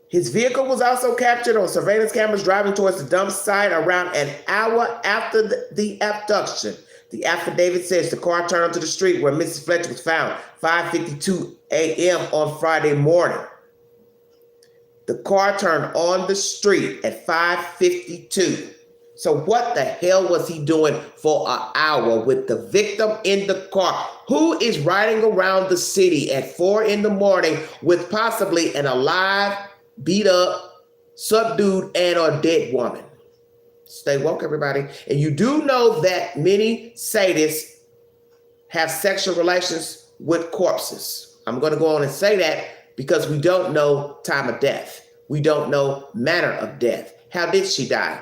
his vehicle was also captured on surveillance cameras driving towards the dump site around an hour after the abduction. The affidavit says the car turned onto the street where Mrs. Fletcher was found 5:52 a.m. on Friday morning. The car turned on the street at 5:52. So what the hell was he doing for an hour with the victim in the car? Who is riding around the city at 4 a.m. with possibly an alive, beat up, subdued, and or dead woman? Stay woke, everybody. And you do know that many sadists have sexual relations with corpses. I'm going to go on and say that because we don't know time of death. We don't know manner of death. How did she die?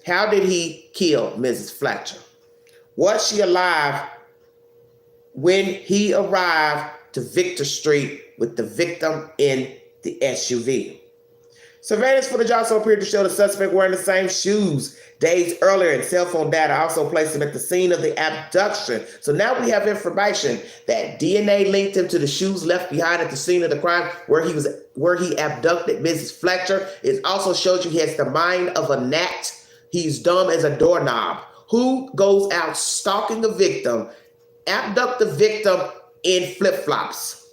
How did he kill Mrs. Fletcher? Was she alive when he arrived to Victor Street with the victim in the SUV? Surveillance footage also appeared to show the suspect wearing the same shoes days earlier, and cell phone data also placed him at the scene of the abduction. So now we have information that DNA linked him to the shoes left behind at the scene of the crime where he abducted Mrs. Fletcher. It also shows you he has the mind of a gnat. He's dumb as a doorknob. Who goes out stalking a victim, abduct the victim in flip-flops?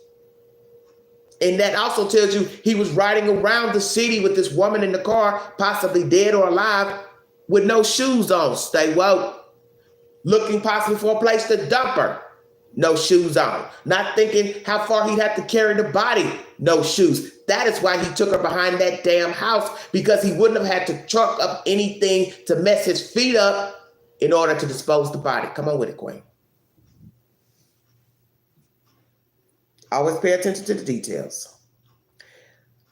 And that also tells you he was riding around the city with this woman in the car, possibly dead or alive, with no shoes on. Stay woke. Looking possibly for a place to dump her. No shoes on. Not thinking how far he'd have to carry the body. No shoes. That is why he took her behind that damn house, because he wouldn't have had to truck up anything to mess his feet up in order to dispose the body. Come on with it, Queen. Always pay attention to the details.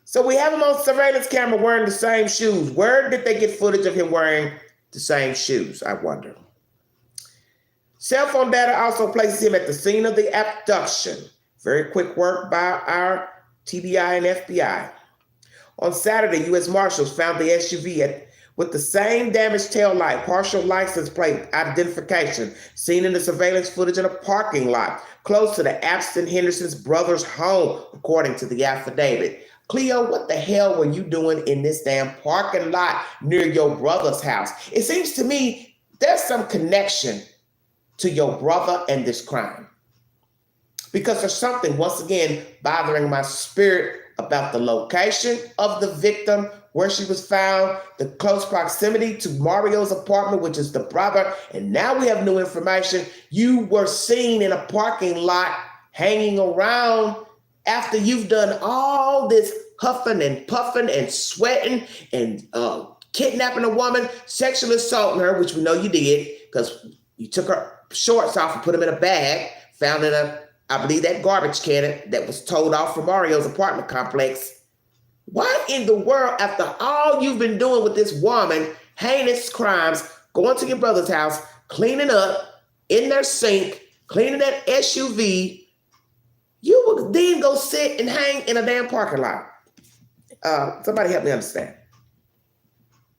So we have him on surveillance camera wearing the same shoes. Where did they get footage of him wearing the same shoes, I wonder? Cell phone data also places him at the scene of the abduction. Very quick work by our TBI and FBI. On Saturday, U.S. Marshals found the SUV with the same damaged tail light, partial license plate identification, seen in the surveillance footage in a parking lot close to the Abston Henderson's brother's home, according to the affidavit. Cleo, what the hell were you doing in this damn parking lot near your brother's house? It seems to me there's some connection to your brother and this crime. Because there's something, once again, bothering my spirit about the location of the victim, where she was found, the close proximity to Mario's apartment, which is the brother. And now we have new information. You were seen in a parking lot hanging around after you've done all this huffing and puffing and sweating and kidnapping a woman, sexually assaulting her, which we know you did because you took her shorts off and put them in a bag, found in I believe that garbage can that was towed off from Mario's apartment complex. Why in the world, after all you've been doing with this woman, heinous crimes, going to your brother's house, cleaning up in their sink, cleaning that SUV, you would then go sit and hang in a damn parking lot? Somebody help me understand.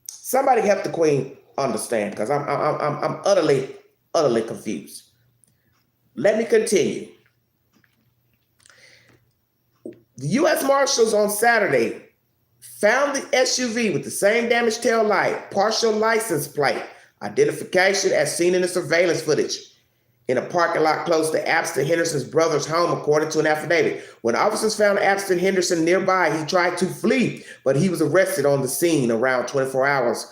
Somebody help the queen understand, because I'm utterly confused. Let me continue. The U.S. Marshals on Saturday found the SUV with the same damaged tail light, partial license plate, identification as seen in the surveillance footage in a parking lot close to Abston Henderson's brother's home, according to an affidavit. When officers found Abston Henderson nearby, he tried to flee, but he was arrested on the scene around 24 hours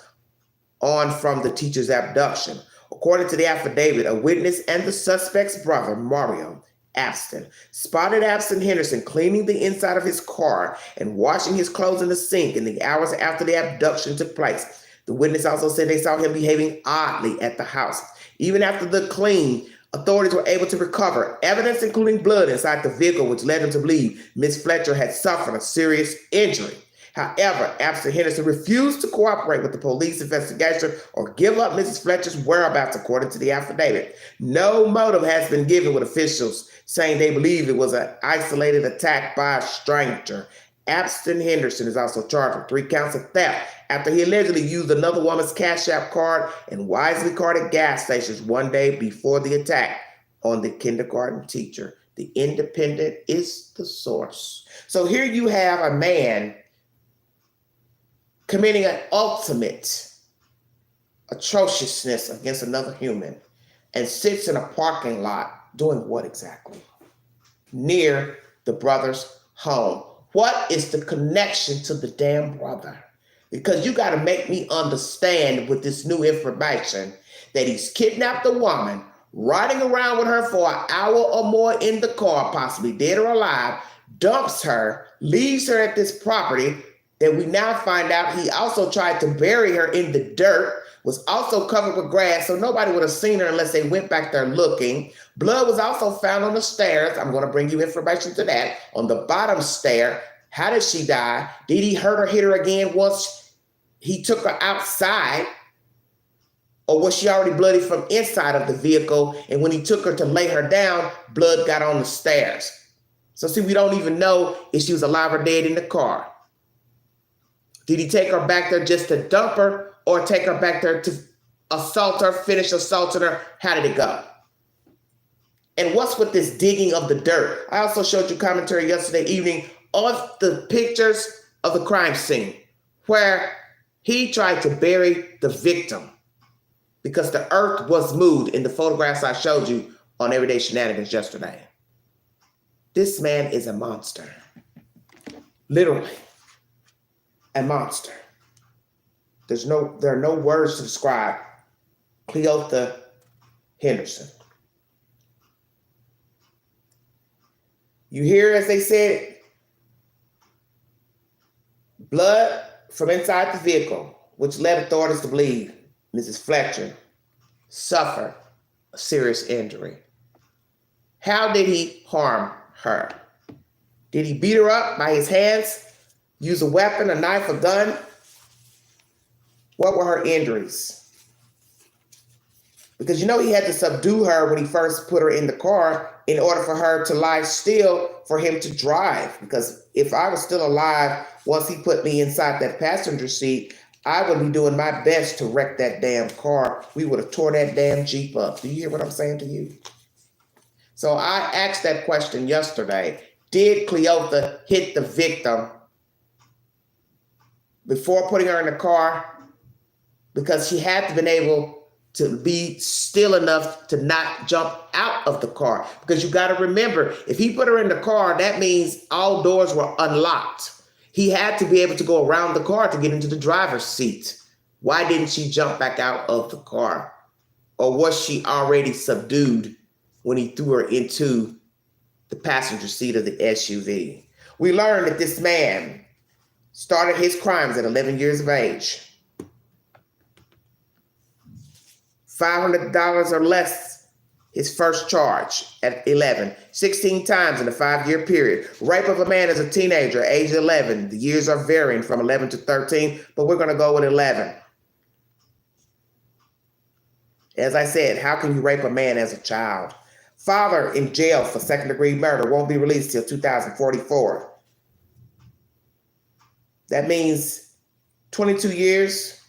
on from the teacher's abduction. According to the affidavit, a witness and the suspect's brother, Mario Abston, spotted Abston Henderson cleaning the inside of his car and washing his clothes in the sink in the hours after the abduction took place. The witness also said they saw him behaving oddly at the house. Even after the clean, authorities were able to recover evidence, including blood, inside the vehicle, which led them to believe Miss Fletcher had suffered a serious injury. However, Abston Henderson refused to cooperate with the police investigation or give up Mrs. Fletcher's whereabouts, according to the affidavit. No motive has been given, with officials saying they believe it was an isolated attack by a stranger. Abston Henderson is also charged with 3 counts of theft after he allegedly used another woman's Cash App card and wisely carded gas stations one day before the attack on the kindergarten teacher. The Independent is the source. So here you have a man committing an ultimate atrociousness against another human and sits in a parking lot doing what exactly? Near the brother's home. What is the connection to the damn brother? Because you got to make me understand with this new information that he's kidnapped a woman, riding around with her for an hour or more in the car, possibly dead or alive, dumps her, leaves her at this property. Then we now find out he also tried to bury her in the dirt, was also covered with grass, so nobody would have seen her unless they went back there looking. Blood was also found on the stairs. I'm going to bring you information to that. On the bottom stair. How did she die? Did he hurt or hit her again once he took her outside? Or was she already bloody from inside of the vehicle, and when he took her to lay her down, blood got on the stairs? So see, we don't even know if she was alive or dead in the car. Did he take her back there just to dump her, or take her back there to assault her, finish assaulting her? How did it go? And what's with this digging of the dirt? I also showed you commentary yesterday evening of the pictures of the crime scene where he tried to bury the victim because the earth was moved in the photographs I showed you on Everyday Shenanigans yesterday. This man is a monster. Literally. A monster. There are no words to describe Cleotha Henderson. You hear, as they said, blood from inside the vehicle, which led authorities to believe Mrs. Fletcher suffered a serious injury. How did he harm her? Did he beat her up by his hands? Use a weapon, a knife, a gun? What were her injuries? Because you know he had to subdue her when he first put her in the car in order for her to lie still for him to drive. Because if I was still alive once he put me inside that passenger seat, I would be doing my best to wreck that damn car. We would have tore that damn Jeep up. Do you hear what I'm saying to you? So I asked that question yesterday. Did Cleotha hit the victim before putting her in the car because she had to been able to be still enough to not jump out of the car. Because you got to remember, if he put her in the car, that means all doors were unlocked. He had to be able to go around the car to get into the driver's seat. Why didn't she jump back out of the car? Or was she already subdued when he threw her into the passenger seat of the SUV? We learned that this man started his crimes at 11 years of age. $500 or less, his first charge at 11. 16 times in a 5-year period. Rape of a man as a teenager, age 11. The years are varying from 11 to 13, but we're going to go with 11. As I said, how can you rape a man as a child? Father in jail for second-degree murder, won't be released till 2044. That means 22 years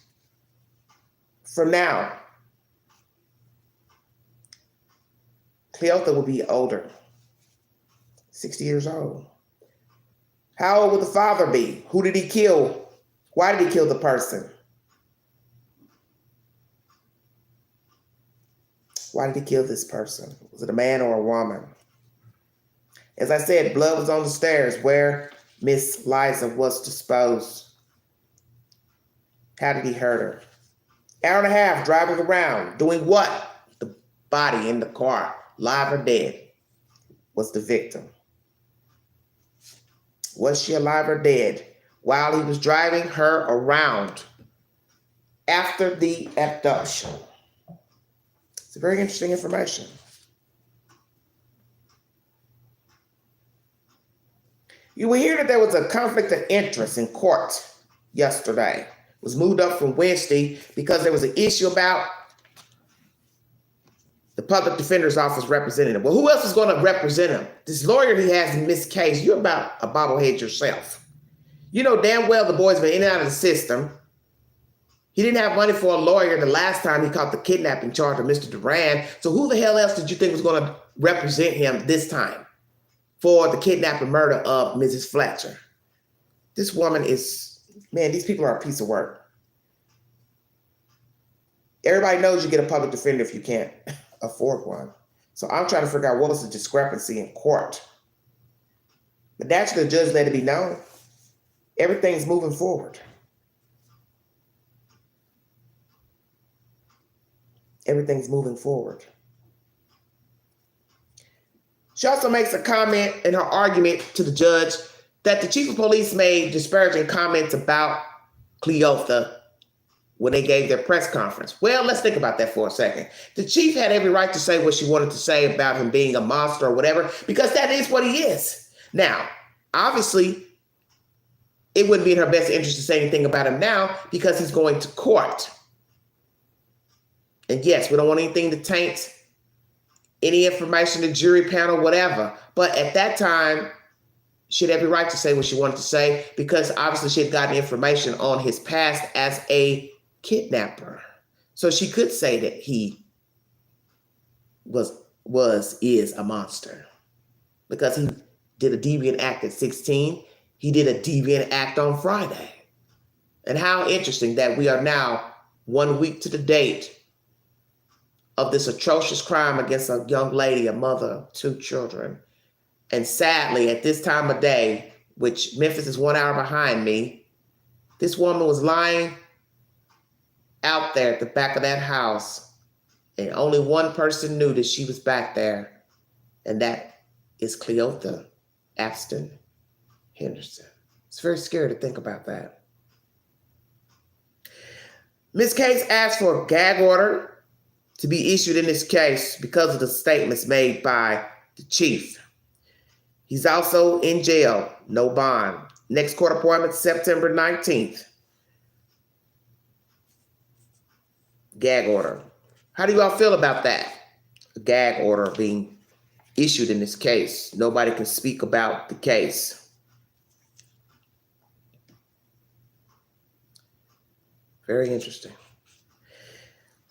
from now, Cleotha will be older, 60 years old. How old would the father be? Who did he kill? Why did he kill the person? Why did he kill this person? Was it a man or a woman? As I said, blood was on the stairs where Miss Liza was disposed. How did he hurt her? Hour and a half driving around. Doing what? The body in the car, live or dead, was the victim. Was she alive or dead while he was driving her around after the abduction? It's very interesting information. You will hear that there was a conflict of interest in court yesterday. It was moved up from Wednesday because there was an issue about the public defender's office representing him. Well, who else is going to represent him? This lawyer he has in this case, you're about a bobblehead yourself. You know damn well the boy's been in and out of the system. He didn't have money for a lawyer the last time he caught the kidnapping charge of Mr. Duran. So who the hell else did you think was going to represent him this time for the kidnapping murder of Mrs. Fletcher? This woman is, man, these people are a piece of work. Everybody knows you get a public defender if you can't afford one. So I'm trying to figure out what was the discrepancy in court. But naturally, the judge let it be known. Everything's moving forward. Everything's moving forward. She also makes a comment in her argument to the judge that the chief of police made disparaging comments about Cleotha when they gave their press conference. Well, let's think about that for a second. The chief had every right to say what she wanted to say about him being a monster or whatever, because that is what he is. Now, obviously, it wouldn't be in her best interest to say anything about him now because he's going to court. And yes, we don't want anything to taint any information, the jury panel, whatever. But at that time, she had every right to say what she wanted to say because obviously she had gotten information on his past as a kidnapper. So she could say that he is a monster because he did a deviant act at 16. He did a deviant act on Friday. And how interesting that we are now 1 week to the date of this atrocious crime against a young lady, a mother of 2 children. And sadly, at this time of day, which Memphis is 1 hour behind me, this woman was lying out there at the back of that house, and only one person knew that she was back there, and that is Cleotha Abston Henderson. It's very scary to think about that. Ms. Case asked for a gag order to be issued in this case because of the statements made by the chief. He's also in jail, no bond. Next court appointment, September 19th. Gag order. How do you all feel about that? A gag order being issued in this case. Nobody can speak about the case. Very interesting.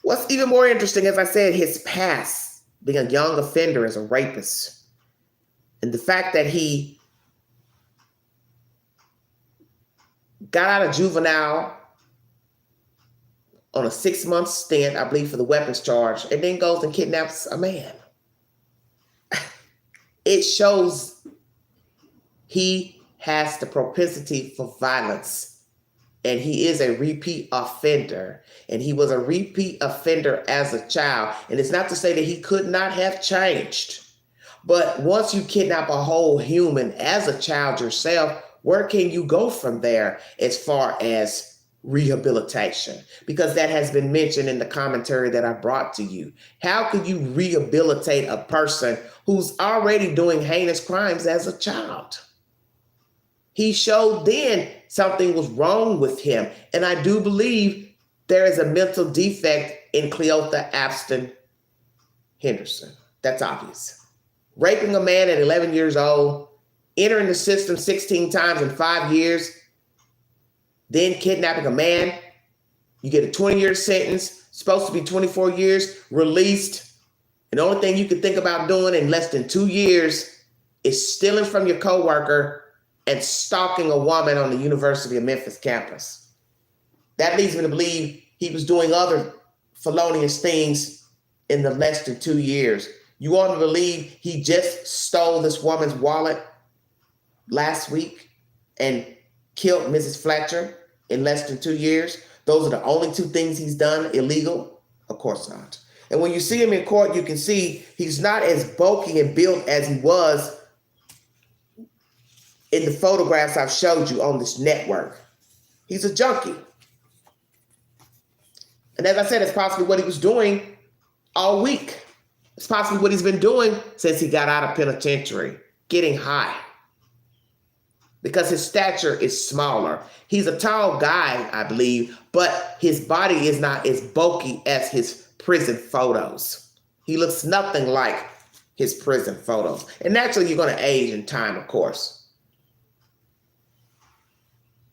What's even more interesting, as I said, his past, being a young offender as a rapist, and the fact that he got out of juvenile on a 6-month stint, I believe, for the weapons charge, and then goes and kidnaps a man. It shows he has the propensity for violence, and he is a repeat offender, and he was a repeat offender as a child. And it's not to say that he could not have changed, but once you kidnap a whole human as a child yourself, where can you go from there as far as rehabilitation? Because that has been mentioned in the commentary that I brought to you. How could you rehabilitate a person who's already doing heinous crimes as a child? He showed then something was wrong with him. And I do believe there is a mental defect in Cleotha Abston Henderson. That's obvious. Raping a man at 11 years old, entering the system 16 times in 5 years, then kidnapping a man. You get a 20-year sentence, supposed to be 24 years, released. And the only thing you can think about doing in less than 2 years is stealing from your coworker and stalking a woman on the University of Memphis campus. That leads me to believe he was doing other felonious things in the less than 2 years. You want to believe he just stole this woman's wallet last week and killed Mrs. Fletcher in less than 2 years? Those are the only two things he's done illegal? Of course not. And when you see him in court, you can see he's not as bulky and built as he was in the photographs I've showed you on this network. He's a junkie. And as I said, it's possibly what he was doing all week. It's possibly what he's been doing since he got out of penitentiary, getting high. Because his stature is smaller. He's a tall guy, I believe, but his body is not as bulky as his prison photos. He looks nothing like his prison photos. And naturally, you're going to age in time, of course.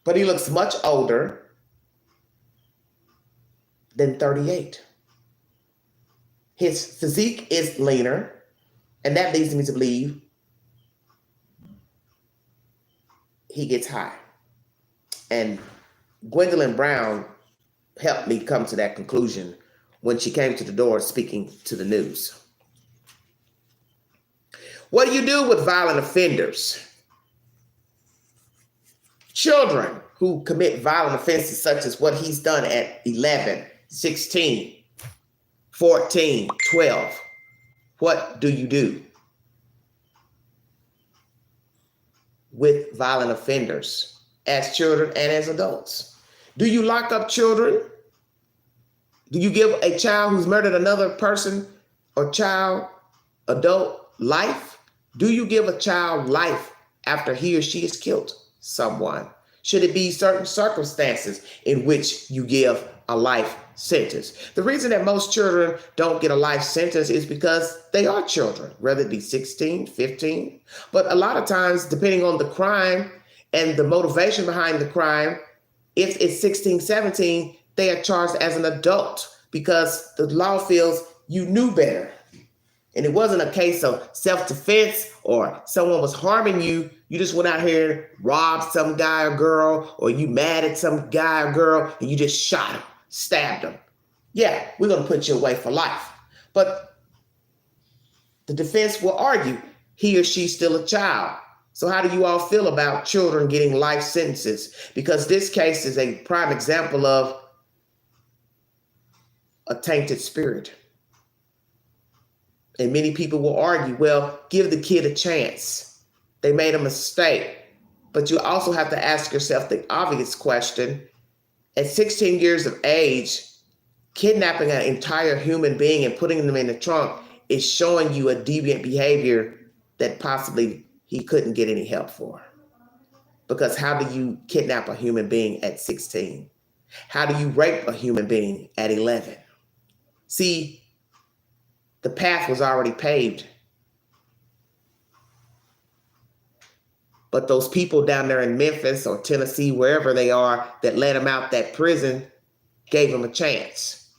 But he looks much older than 38. His physique is leaner, and that leads me to believe he gets high. And Gwendolyn Brown helped me come to that conclusion when she came to the door speaking to the news. What do you do with violent offenders? Children who commit violent offenses such as what he's done at 11, 16, 14, 12. What do you do with violent offenders as children and as adults? Do you lock up children? Do you give a child who's murdered another person or child, adult, life? Do you give a child life after he or she has killed someone? Should it be certain circumstances in which you give a life sentence? The reason that most children don't get a life sentence is because they are children, whether it be 16, 15. But a lot of times, depending on the crime and the motivation behind the crime, if it's 16, 17, they are charged as an adult because the law feels you knew better. And it wasn't a case of self-defense or someone was harming you. You just went out here, robbed some guy or girl, or you mad at some guy or girl, and you just shot him, stabbed him. Yeah, we're going to put you away for life. But the defense will argue he or she's still a child. So how do you all feel about children getting life sentences? Because this case is a prime example of a tainted spirit. And many people will argue, well, give the kid a chance. They made a mistake. But you also have to ask yourself the obvious question. At 16 years of age, kidnapping an entire human being and putting them in the trunk is showing you a deviant behavior that possibly he couldn't get any help for. Because how do you kidnap a human being at 16? How do you rape a human being at 11? See, the path was already paved. But those people down there in Memphis or Tennessee, wherever they are, that let him out that prison, gave him a chance.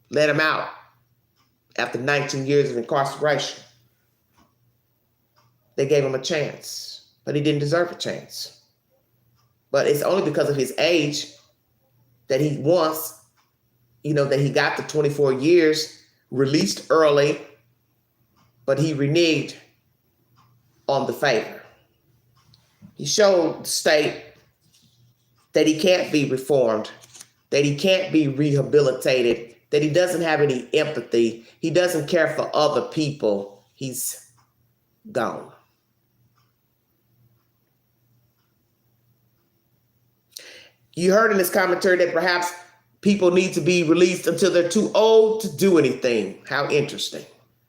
Let him out after 19 years of incarceration. They gave him a chance, but he didn't deserve a chance. But it's only because of his age that he wants, that he got the 24 years, released early, but he reneged on the favor. He showed the state that he can't be reformed, that he can't be rehabilitated, that he doesn't have any empathy. He doesn't care for other people. He's gone. You heard in this commentary that perhaps people need to be released until they're too old to do anything. How interesting.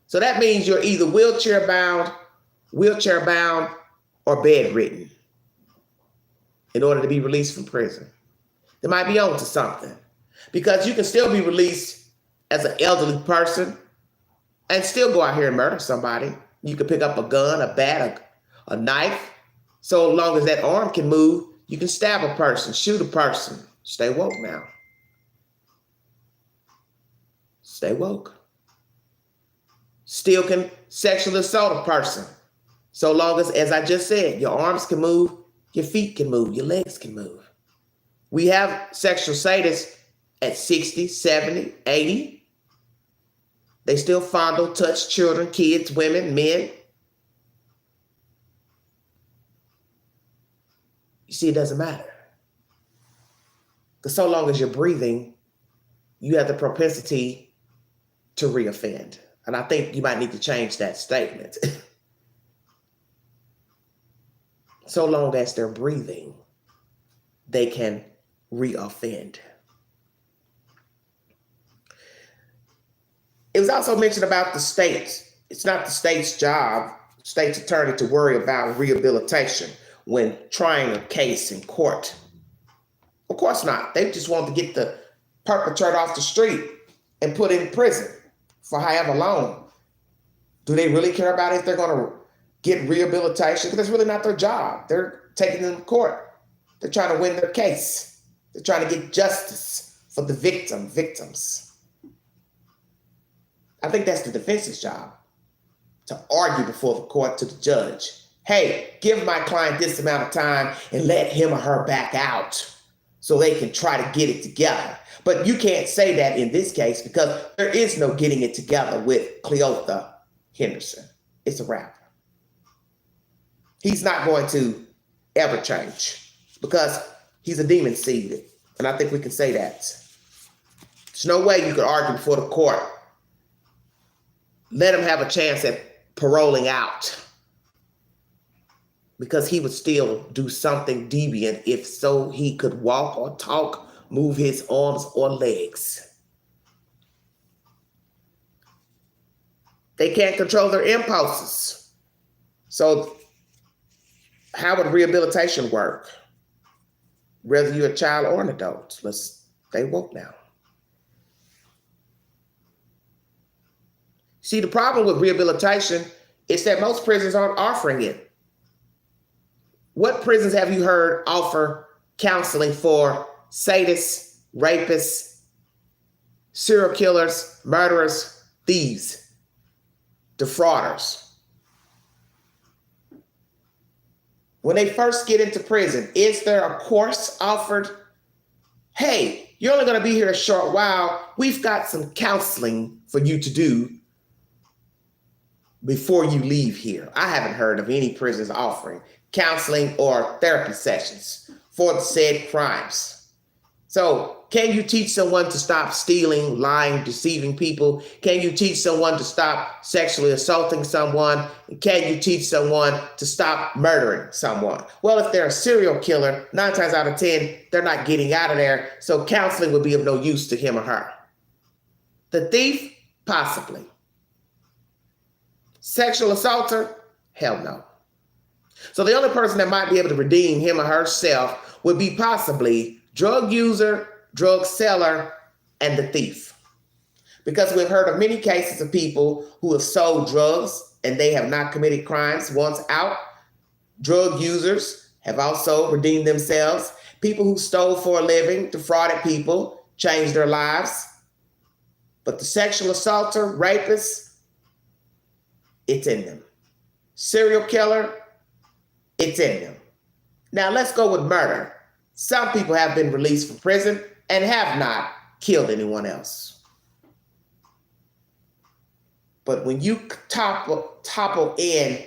So that means you're either wheelchair bound, or bedridden in order to be released from prison. They might be on to something, because you can still be released as an elderly person and still go out here and murder somebody. You can pick up a gun, a bat, a knife. So long as that arm can move, you can stab a person, shoot a person. Stay woke now. Stay woke. Still can sexually assault a person. So long as I just said, your arms can move, your feet can move, your legs can move. We have sexual sadists at 60, 70, 80. They still fondle, touch children, kids, women, men. You see, it doesn't matter. Because so long as you're breathing, you have the propensity to reoffend. And I think you might need to change that statement. So long as they're breathing, they can reoffend. It was also mentioned about the state. It's not the state's job, state's attorney, to worry about rehabilitation when trying a case in court. Of course not. They just want to get the perpetrator off the street and put in prison for however long. Do they really care about if they're going to get rehabilitation? Because that's really not their job. They're taking them to court. They're trying to win their case. They're trying to get justice for the victims. I think that's the defense's job, to argue before the court to the judge. Hey, give my client this amount of time and let him or her back out so they can try to get it together. But you can't say that in this case, because there is no getting it together with Cleotha Henderson. It's a wrap. He's not going to ever change because he's a demon seed. And I think we can say that. There's no way you could argue before the court. Let him have a chance at paroling out, because he would still do something deviant if so he could walk or talk, move his arms or legs. They can't control their impulses. So how would rehabilitation work? Whether you're a child or an adult, let's stay woke now. See, the problem with rehabilitation is that most prisons aren't offering it. What prisons have you heard offer counseling for sadists, rapists, serial killers, murderers, thieves, defrauders? When they first get into prison, is there a course offered? Hey, you're only going to be here a short while. We've got some counseling for you to do before you leave here. I haven't heard of any prisons offering counseling or therapy sessions for the said crimes. So can you teach someone to stop stealing, lying, deceiving people? Can you teach someone to stop sexually assaulting someone? Can you teach someone to stop murdering someone? Well, if they're a serial killer, 9 times out of 10, they're not getting out of there. So counseling would be of no use to him or her. The thief, possibly. Sexual assaulter, hell no. So the only person that might be able to redeem him or herself would be possibly drug user, drug seller, and the thief. Because we've heard of many cases of people who have sold drugs and they have not committed crimes once out. Drug users have also redeemed themselves. People who stole for a living, defrauded people, changed their lives. But the sexual assaulter, rapist, it's in them. Serial killer, it's in them. Now let's go with murder. Some people have been released from prison and have not killed anyone else. But when you topple in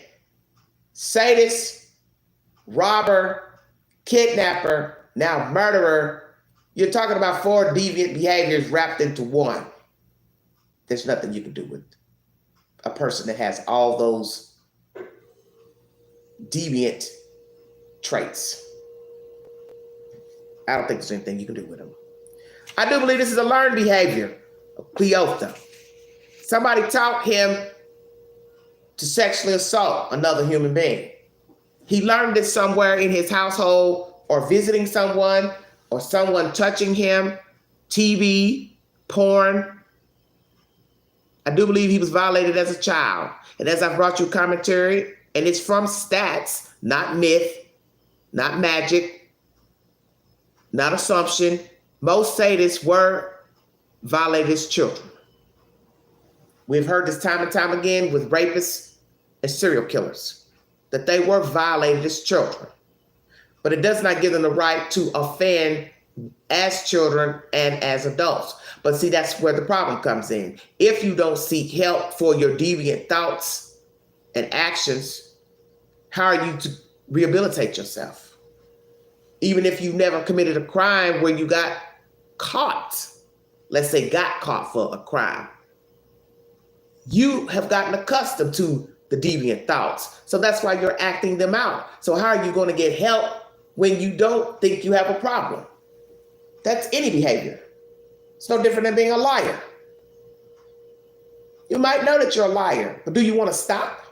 sadist, robber, kidnapper, now murderer, you're talking about 4 deviant behaviors wrapped into one. There's nothing you can do with a person that has all those deviant traits. I don't think there's anything you can do with them. I do believe this is a learned behavior of Cleotha. Somebody taught him to sexually assault another human being. He learned it somewhere in his household or visiting someone or someone touching him, TV, porn. I do believe he was violated as a child. And as I brought you commentary, and it's from stats, not myth, not magic, not assumption, most sadists were violated as children. We've heard this time and time again with rapists and serial killers, that they were violated as children. But it does not give them the right to offend as children and as adults. But see, that's where the problem comes in. If you don't seek help for your deviant thoughts and actions, how are you to rehabilitate yourself? Even if you never committed a crime where you got caught, let's say got caught for a crime, you have gotten accustomed to the deviant thoughts. So that's why you're acting them out. So how are you going to get help when you don't think you have a problem? That's any behavior. It's no different than being a liar. You might know that you're a liar, but do you want to stop?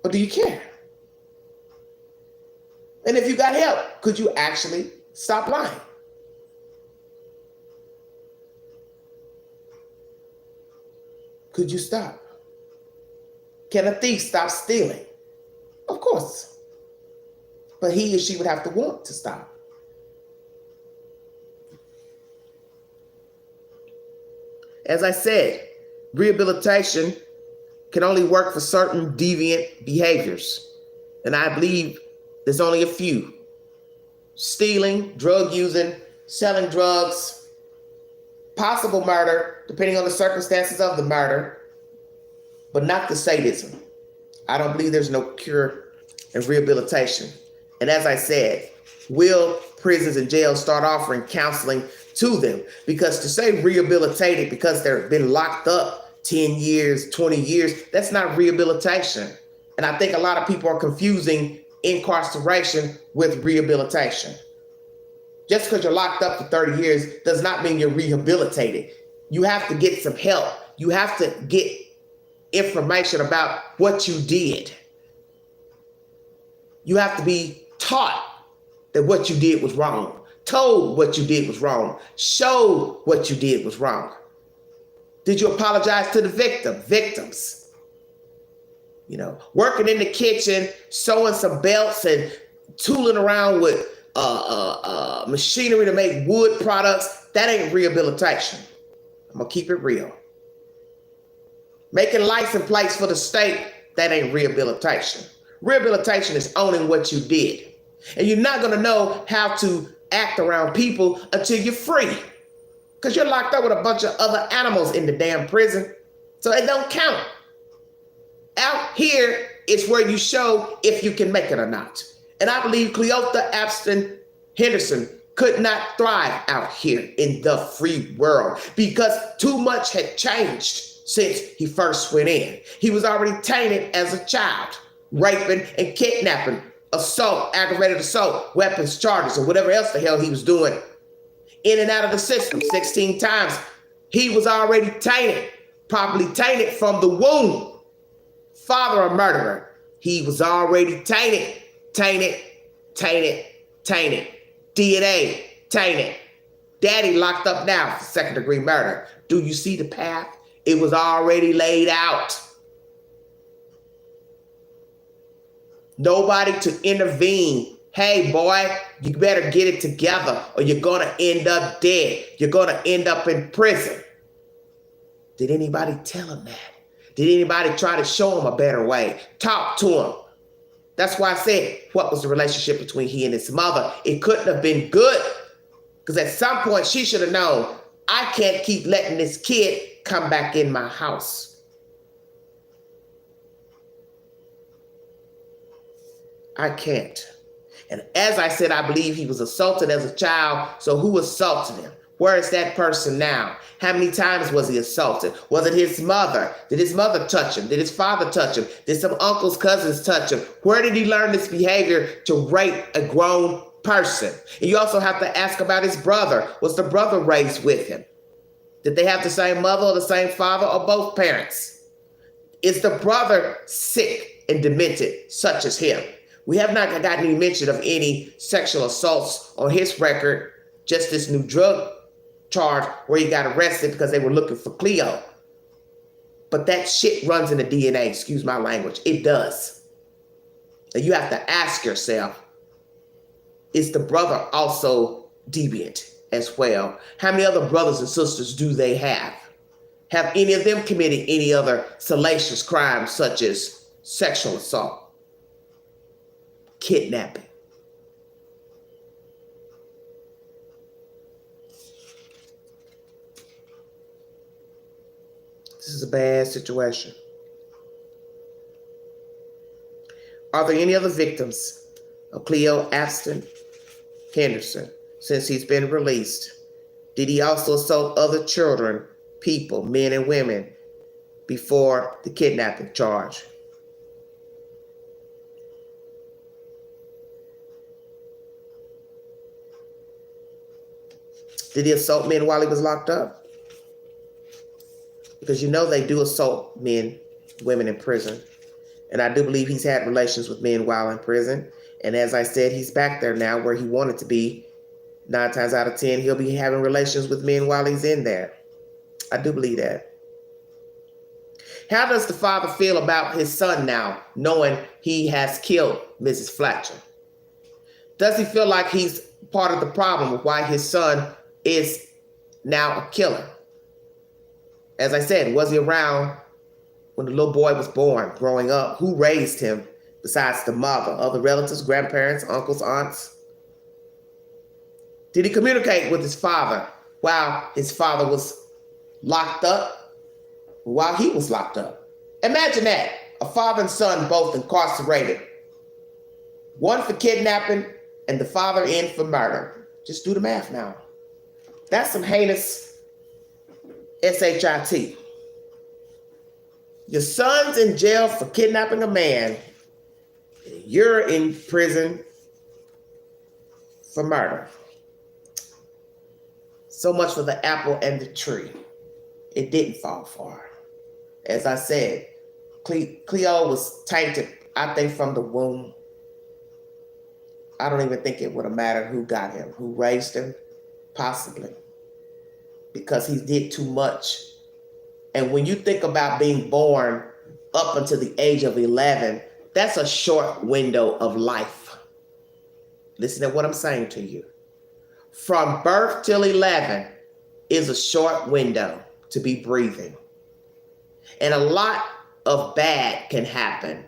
Or do you care? And if you got help, could you actually stop lying? Could you stop? Can a thief stop stealing? Of course. But he or she would have to want to stop. As I said, rehabilitation can only work for certain deviant behaviors. And I believe there's only a few. Stealing, drug using, selling drugs, possible murder, depending on the circumstances of the murder, but not the sadism. I don't believe there's no cure and rehabilitation. And as I said, will prisons and jails start offering counseling to them? Because to say rehabilitated because they've been locked up 10 years, 20 years, that's not rehabilitation. And I think a lot of people are confusing incarceration with rehabilitation. Just because you're locked up for 30 years does not mean you're rehabilitated. You have to get some help. You have to get information about what you did. You have to be taught that what you did was wrong, told what you did was wrong, showed what you did was wrong. Did you apologize to the victims? You know, working in the kitchen, sewing some belts and tooling around with machinery to make wood products, that ain't rehabilitation. I'm gonna keep it real. Making license plates for the state, that ain't rehabilitation. Rehabilitation is owning what you did. And you're not gonna know how to act around people until you're free. Because you're locked up with a bunch of other animals in the damn prison. So it don't count. Out here, it's where you show if you can make it or not. And I believe Cleotha, Abston, Henderson could not thrive out here in the free world because too much had changed since he first went in. He was already tainted as a child, raping and kidnapping, assault, aggravated assault, weapons charges, or whatever else the hell he was doing. In and out of the system 16 times. He was already tainted, probably tainted from the womb. Father a murderer. He was already tainted. DNA, tainted. Daddy locked up now for second-degree murder. Do you see the path? It was already laid out. Nobody to intervene. Hey, boy, you better get it together or you're going to end up dead. You're going to end up in prison. Did anybody tell him that? Did anybody try to show him a better way? Talk to him. That's why I said, what was the relationship between he and his mother? It couldn't have been good, because at some point she should have known, I can't keep letting this kid come back in my house. I can't. And as I said, I believe he was assaulted as a child. So who assaulted him? Where is that person now? How many times was he assaulted? Was it his mother? Did his mother touch him? Did his father touch him? Did some uncles, cousins touch him? Where did he learn this behavior to rape a grown person? And you also have to ask about his brother. Was the brother raised with him? Did they have the same mother or the same father or both parents? Is the brother sick and demented such as him? We have not gotten any mention of any sexual assaults on his record, just this new drug charge where he got arrested because they were looking for Cleo. But that shit runs in the DNA, excuse my language. It does. And you have to ask yourself, is the brother also deviant as well? How many other brothers and sisters do they have? Have any of them committed any other salacious crimes such as sexual assault, kidnapping? This is a bad situation. Are there any other victims of Cleo Abston Henderson since he's been released? Did he also assault other children, people, men and women, before the kidnapping charge? Did he assault men while he was locked up? Because you know they do assault men, women in prison. And I do believe he's had relations with men while in prison. And as I said, he's back there now where he wanted to be. 9 times out of 10, he'll be having relations with men while he's in there. I do believe that. How does the father feel about his son now, knowing he has killed Mrs. Fletcher? Does he feel like he's part of the problem of why his son is now a killer? As I said, was he around when the little boy was born, growing up? Who raised him besides the mother? Other relatives, grandparents, uncles, aunts? Did he communicate with his father while his father was locked up, while he was locked up? Imagine that, a father and son both incarcerated. One for kidnapping and the father in for murder. Just do the math now. That's some heinous SHIT. Your son's in jail for kidnapping a man. You're in prison for murder. So much for the apple and the tree. It didn't fall far. As I said, Cleo was tainted, I think, from the womb. I don't even think it would have mattered who got him, who raised him, possibly. Because he did too much. And when you think about being born up until the age of 11, that's a short window of life. Listen to what I'm saying to you. From birth till 11 is a short window to be breathing. And a lot of bad can happen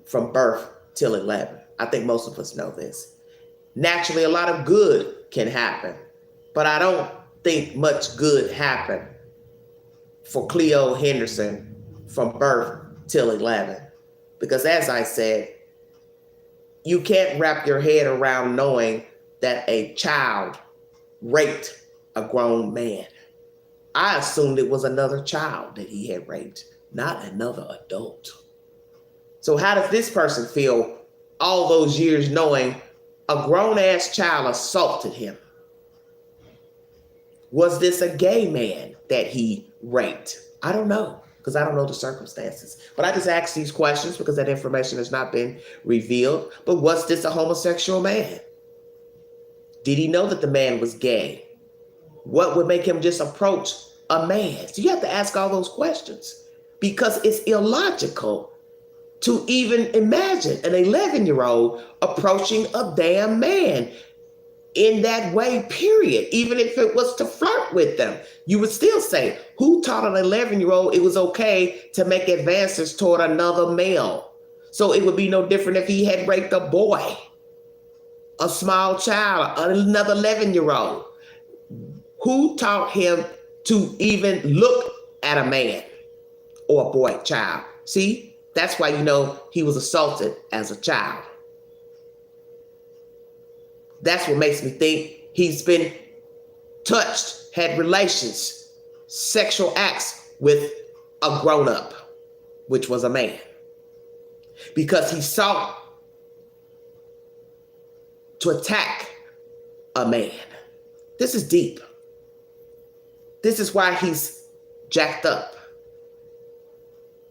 from birth till 11. I think most of us know this. Naturally, a lot of good can happen, but I don't think much good happened for Cleo Henderson from birth till 11. Because as I said, you can't wrap your head around knowing that a child raped a grown man. I assumed it was another child that he had raped, not another adult. So how does this person feel all those years knowing a grown-ass child assaulted him? Was this a gay man that he raped? I don't know, because I don't know the circumstances. But I just ask these questions because that information has not been revealed. But was this a homosexual man? Did he know that the man was gay? What would make him just approach a man? So you have to ask all those questions because it's illogical to even imagine an 11-year-old approaching a damn man in that way, period. Even if it was to flirt with them, you would still say, who taught an 11-year-old it was okay to make advances toward another male? So it would be no different if he had raped a boy, a small child, another 11-year-old. Who taught him to even look at a man or a boy, child? See, that's why you know he was assaulted as a child. That's what makes me think he's been touched, had relations, sexual acts with a grown-up, which was a man. Because he sought to attack a man. This is deep. This is why he's jacked up.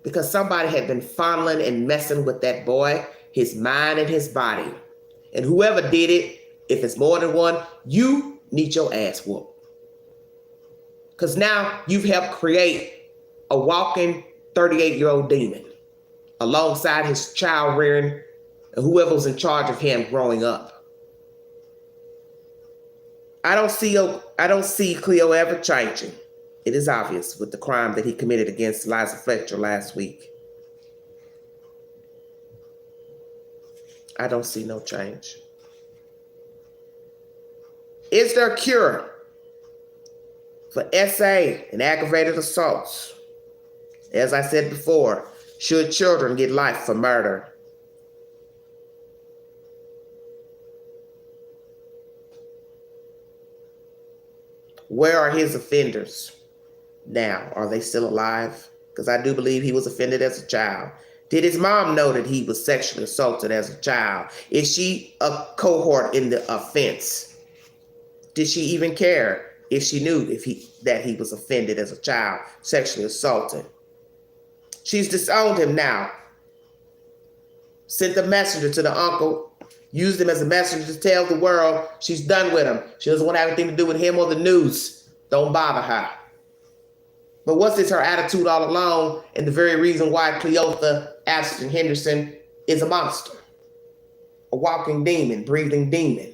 Because somebody had been fondling and messing with that boy, his mind and his body. And whoever did it, if it's more than one, you need your ass whooped. Because now you've helped create a walking 38-year-old demon alongside his child rearing and whoever was in charge of him growing up. I don't see Cleo ever changing. It is obvious with the crime that he committed against Liza Fletcher last week. I don't see no change. Is there a cure for SA and aggravated assaults? As I said before, should children get life for murder? Where are his offenders now? Are they still alive? Because I do believe he was offended as a child. Did his mom know that he was sexually assaulted as a child? Is she a cohort in the offense? Did she even care if she knew that he was offended as a child, sexually assaulted? She's disowned him now. Sent a messenger to the uncle, used him as a messenger to tell the world she's done with him. She doesn't want to have anything to do with him or the news. Don't bother her. But what's this her attitude all along, and the very reason why Cleotha, Abston, Henderson is a monster, a walking demon, breathing demon?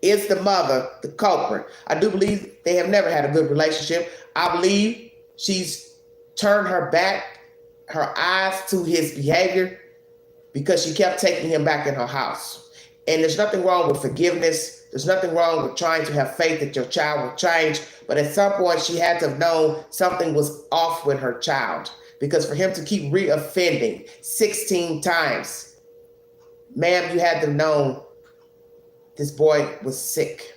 Is the mother the culprit? I do believe they have never had a good relationship. I believe she's turned her eyes to his behavior because she kept taking him back in her house. And there's nothing wrong with forgiveness. There's nothing wrong with trying to have faith that your child will change. But at some point, she had to have known something was off with her child. Because for him to keep re-offending 16 times, ma'am, you had to have known this boy was sick.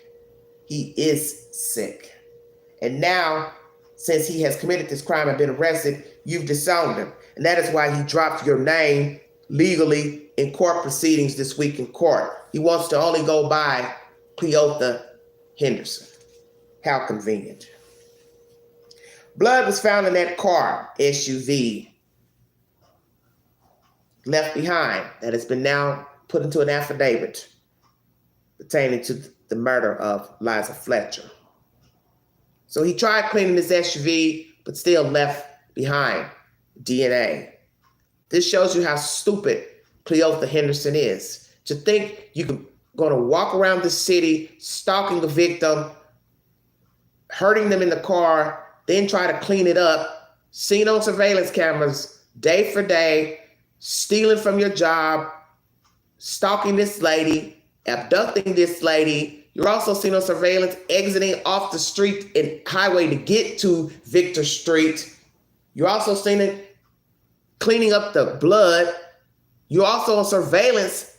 He is sick. And now, since he has committed this crime and been arrested, you've disowned him. And that is why he dropped your name legally in court proceedings this week in court. He wants to only go by Cleotha Henderson. How convenient. Blood was found in that car, SUV, left behind, that has been now put into an affidavit pertaining to the murder of Liza Fletcher. So he tried cleaning his SUV, but still left behind DNA. This shows you how stupid Cleotha Henderson is. To think you're going to walk around the city, stalking the victim, hurting them in the car, then try to clean it up, seen on surveillance cameras day for day, stealing from your job, stalking this lady, abducting this lady. You're also seen on surveillance exiting off the street and highway to get to Victor Street. You're also seen it cleaning up the blood. You're also on surveillance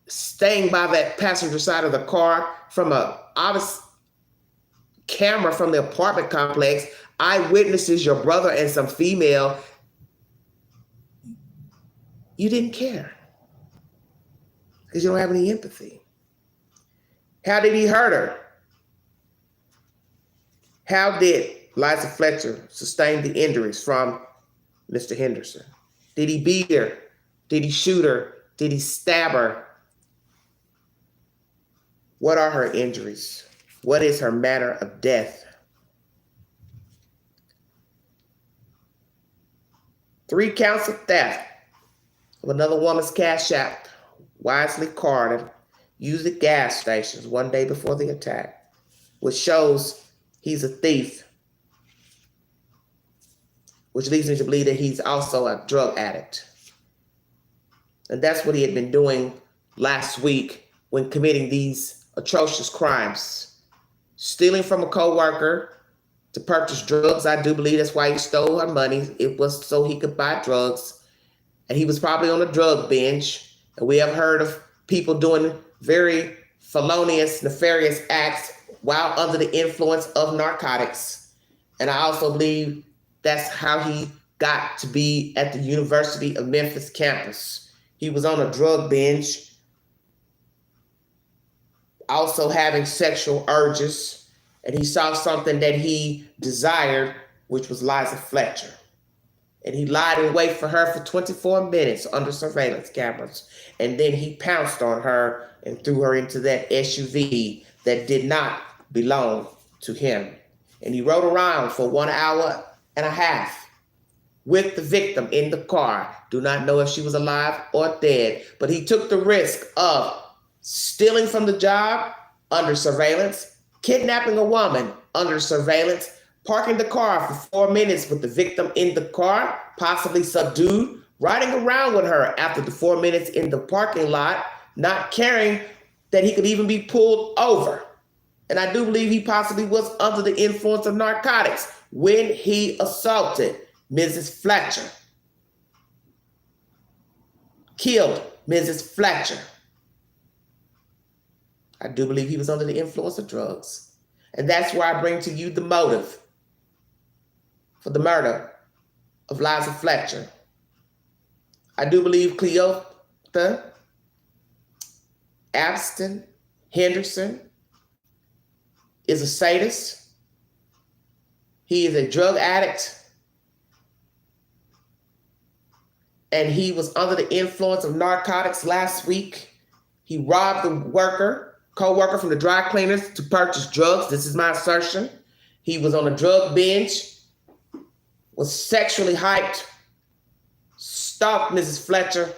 staying by that passenger side of the car from a obvious camera from the apartment complex. Eyewitnesses, your brother and some female. You didn't care because you don't have any empathy. How did he hurt her? How did Liza Fletcher sustain the injuries from Mr. Henderson? Did he beat her? Did he shoot her? Did he stab her? What are her injuries? What is her manner of death? 3 counts of theft of another woman's cash app, wisely carded, used at gas stations one day before the attack, which shows he's a thief, which leads me to believe that he's also a drug addict. And that's what he had been doing last week when committing these atrocious crimes. Stealing from a co-worker to purchase drugs. I do believe that's why he stole her money. It was so he could buy drugs. And he was probably on a drug binge. And we have heard of people doing very felonious, nefarious acts while under the influence of narcotics. And I also believe that's how he got to be at the University of Memphis campus. He was on a drug binge, also having sexual urges, and he saw something that he desired, which was Liza Fletcher. And he lied in wait for her for 24 minutes under surveillance cameras. And then he pounced on her and threw her into that SUV that did not belong to him. And he rode around for 1 hour and a half with the victim in the car. Do not know if she was alive or dead, but he took the risk of stealing from the job under surveillance, kidnapping a woman under surveillance, parking the car for 4 minutes with the victim in the car, possibly subdued, riding around with her after the 4 minutes in the parking lot, not caring that he could even be pulled over. And I do believe he possibly was under the influence of narcotics when he assaulted Mrs. Fletcher, killed Mrs. Fletcher. I do believe he was under the influence of drugs. And that's why I bring to you the motive for the murder of Liza Fletcher. I do believe Cleotha, Abston, Henderson is a sadist. He is a drug addict. And he was under the influence of narcotics last week. He robbed the co-worker from the dry cleaners to purchase drugs. This is my assertion. He was on a drug binge, was sexually hyped, stalked Mrs. Fletcher,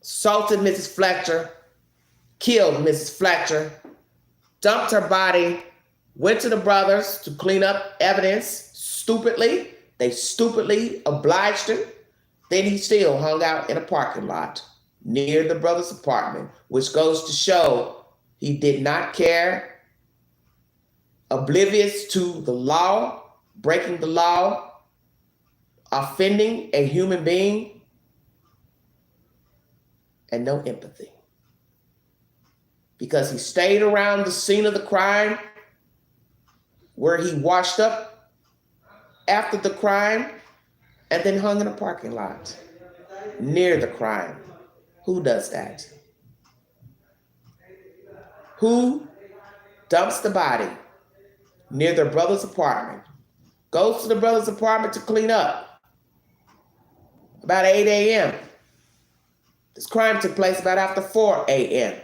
assaulted Mrs. Fletcher, killed Mrs. Fletcher, dumped her body, went to the brothers to clean up evidence stupidly. They stupidly obliged him. Then he still hung out in a parking lot near the brother's apartment, which goes to show he did not care, oblivious to the law, breaking the law, offending a human being, and no empathy. Because he stayed around the scene of the crime where he washed up after the crime and then hung in a parking lot near the crime. Who does that? Who dumps the body near their brother's apartment, goes to the brother's apartment to clean up about 8 a.m. This crime took place about after 4 a.m.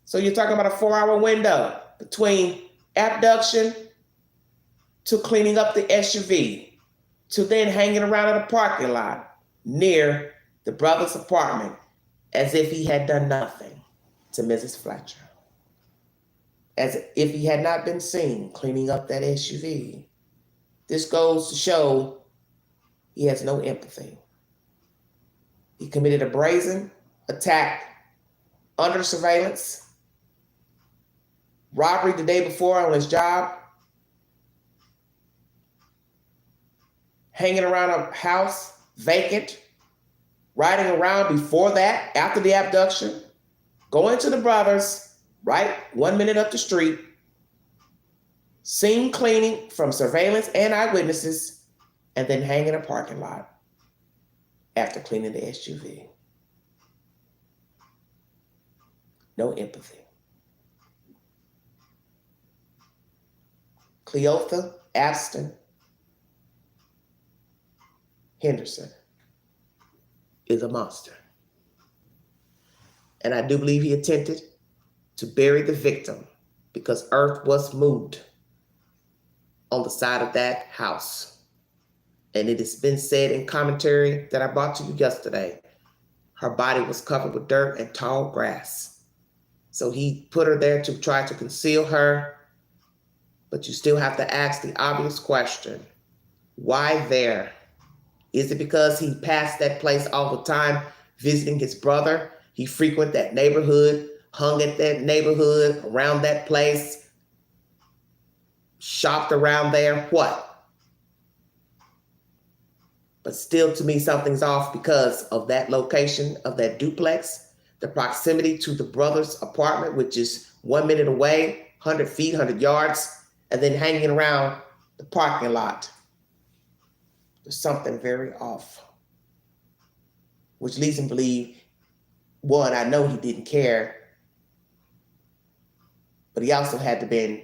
So you're talking about a 4-hour window between abduction to cleaning up the SUV to then hanging around in a parking lot near the brother's apartment as if he had done nothing to Mrs. Fletcher. As if he had not been seen cleaning up that SUV. This goes to show he has no empathy. He committed a brazen attack under surveillance, robbery the day before on his job, hanging around a house vacant, riding around before that, after the abduction, going to the brothers, right 1 minute up the street, seen cleaning from surveillance and eyewitnesses, and then hang in a parking lot after cleaning the SUV. No empathy. Cleotha, Abston, Henderson is a monster. And I do believe he attempted to bury the victim because earth was moved on the side of that house. And it has been said in commentary that I brought to you yesterday, her body was covered with dirt and tall grass. So he put her there to try to conceal her. But you still have to ask the obvious question, why there? Is it because he passed that place all the time visiting his brother. He frequented that neighborhood, hung at that neighborhood, around that place, shopped around there. What? But still, to me, something's off because of that location of that duplex, the proximity to the brother's apartment, which is 1 minute away, 100 feet, 100 yards, and then hanging around the parking lot. There's something very off, which leads him to believe, one, I know he didn't care, but he also had to been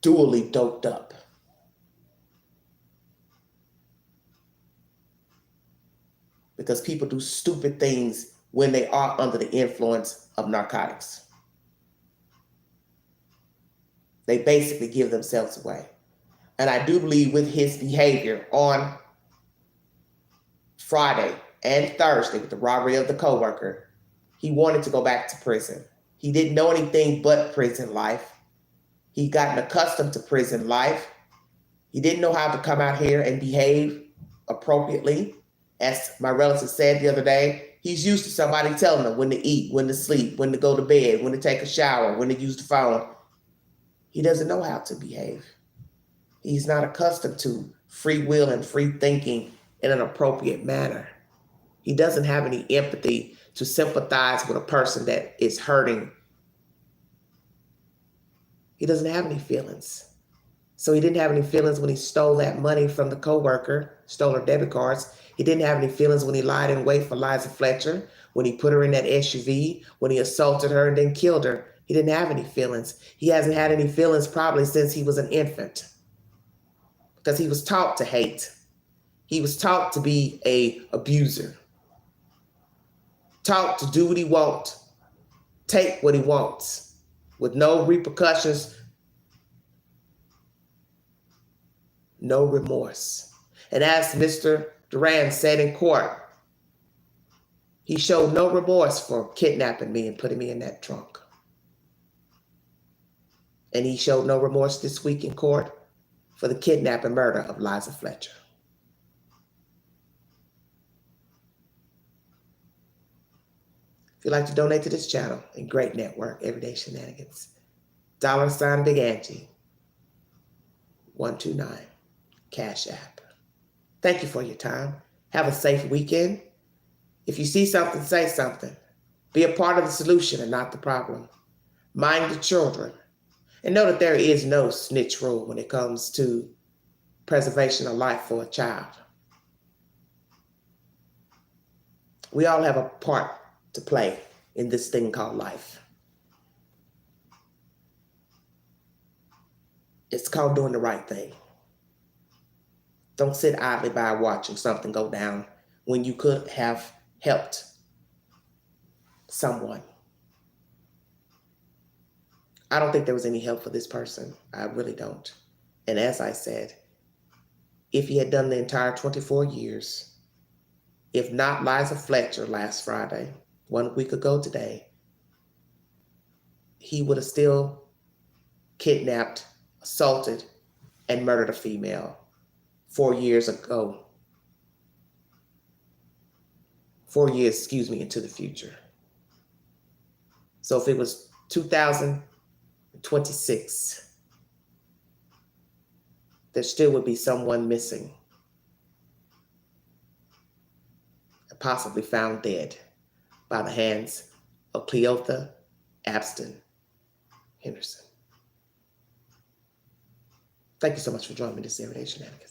dually doped up. Because people do stupid things when they are under the influence of narcotics. They basically give themselves away. And I do believe with his behavior on Friday and Thursday with the robbery of the coworker, he wanted to go back to prison. He didn't know anything but prison life. He'd gotten accustomed to prison life. He didn't know how to come out here and behave appropriately. As my relative said the other day, he's used to somebody telling him when to eat, when to sleep, when to go to bed, when to take a shower, when to use the phone. He doesn't know how to behave. He's not accustomed to free will and free thinking in an appropriate manner. He doesn't have any empathy to sympathize with a person that is hurting. He doesn't have any feelings. So he didn't have any feelings when he stole that money from the coworker, stole her debit cards. He didn't have any feelings when he lied in wait for Liza Fletcher, when he put her in that SUV, when he assaulted her and then killed her. He didn't have any feelings. He hasn't had any feelings probably since he was an infant, because he was taught to hate. He was taught to be an abuser, taught to do what he wants, take what he wants with no repercussions, no remorse. And as Mr. Duran said in court, he showed no remorse for kidnapping me and putting me in that trunk. And he showed no remorse this week in court for the kidnapping and murder of Liza Fletcher. If you'd like to donate to this channel and great network, Everyday Shenanigans, $ Big Angie, 129, Cash App. Thank you for your time. Have a safe weekend. If you see something, say something. Be a part of the solution and not the problem. Mind the children. And know that there is no snitch rule when it comes to preservation of life for a child. We all have a part to play in this thing called life. It's called doing the right thing. Don't sit idly by watching something go down when you could have helped someone. I don't think there was any help for this person. I really don't. And as I said, if he had done the entire 24 years, if not Liza Fletcher last Friday, 1 week ago today, he would have still kidnapped, assaulted, and murdered a female 4 years ago. 4 years, into the future. So if it was 2026, there still would be someone missing, and possibly found dead by the hands of Cleotha, Abston, Henderson. Thank you so much for joining me this Everyday Shenanigans.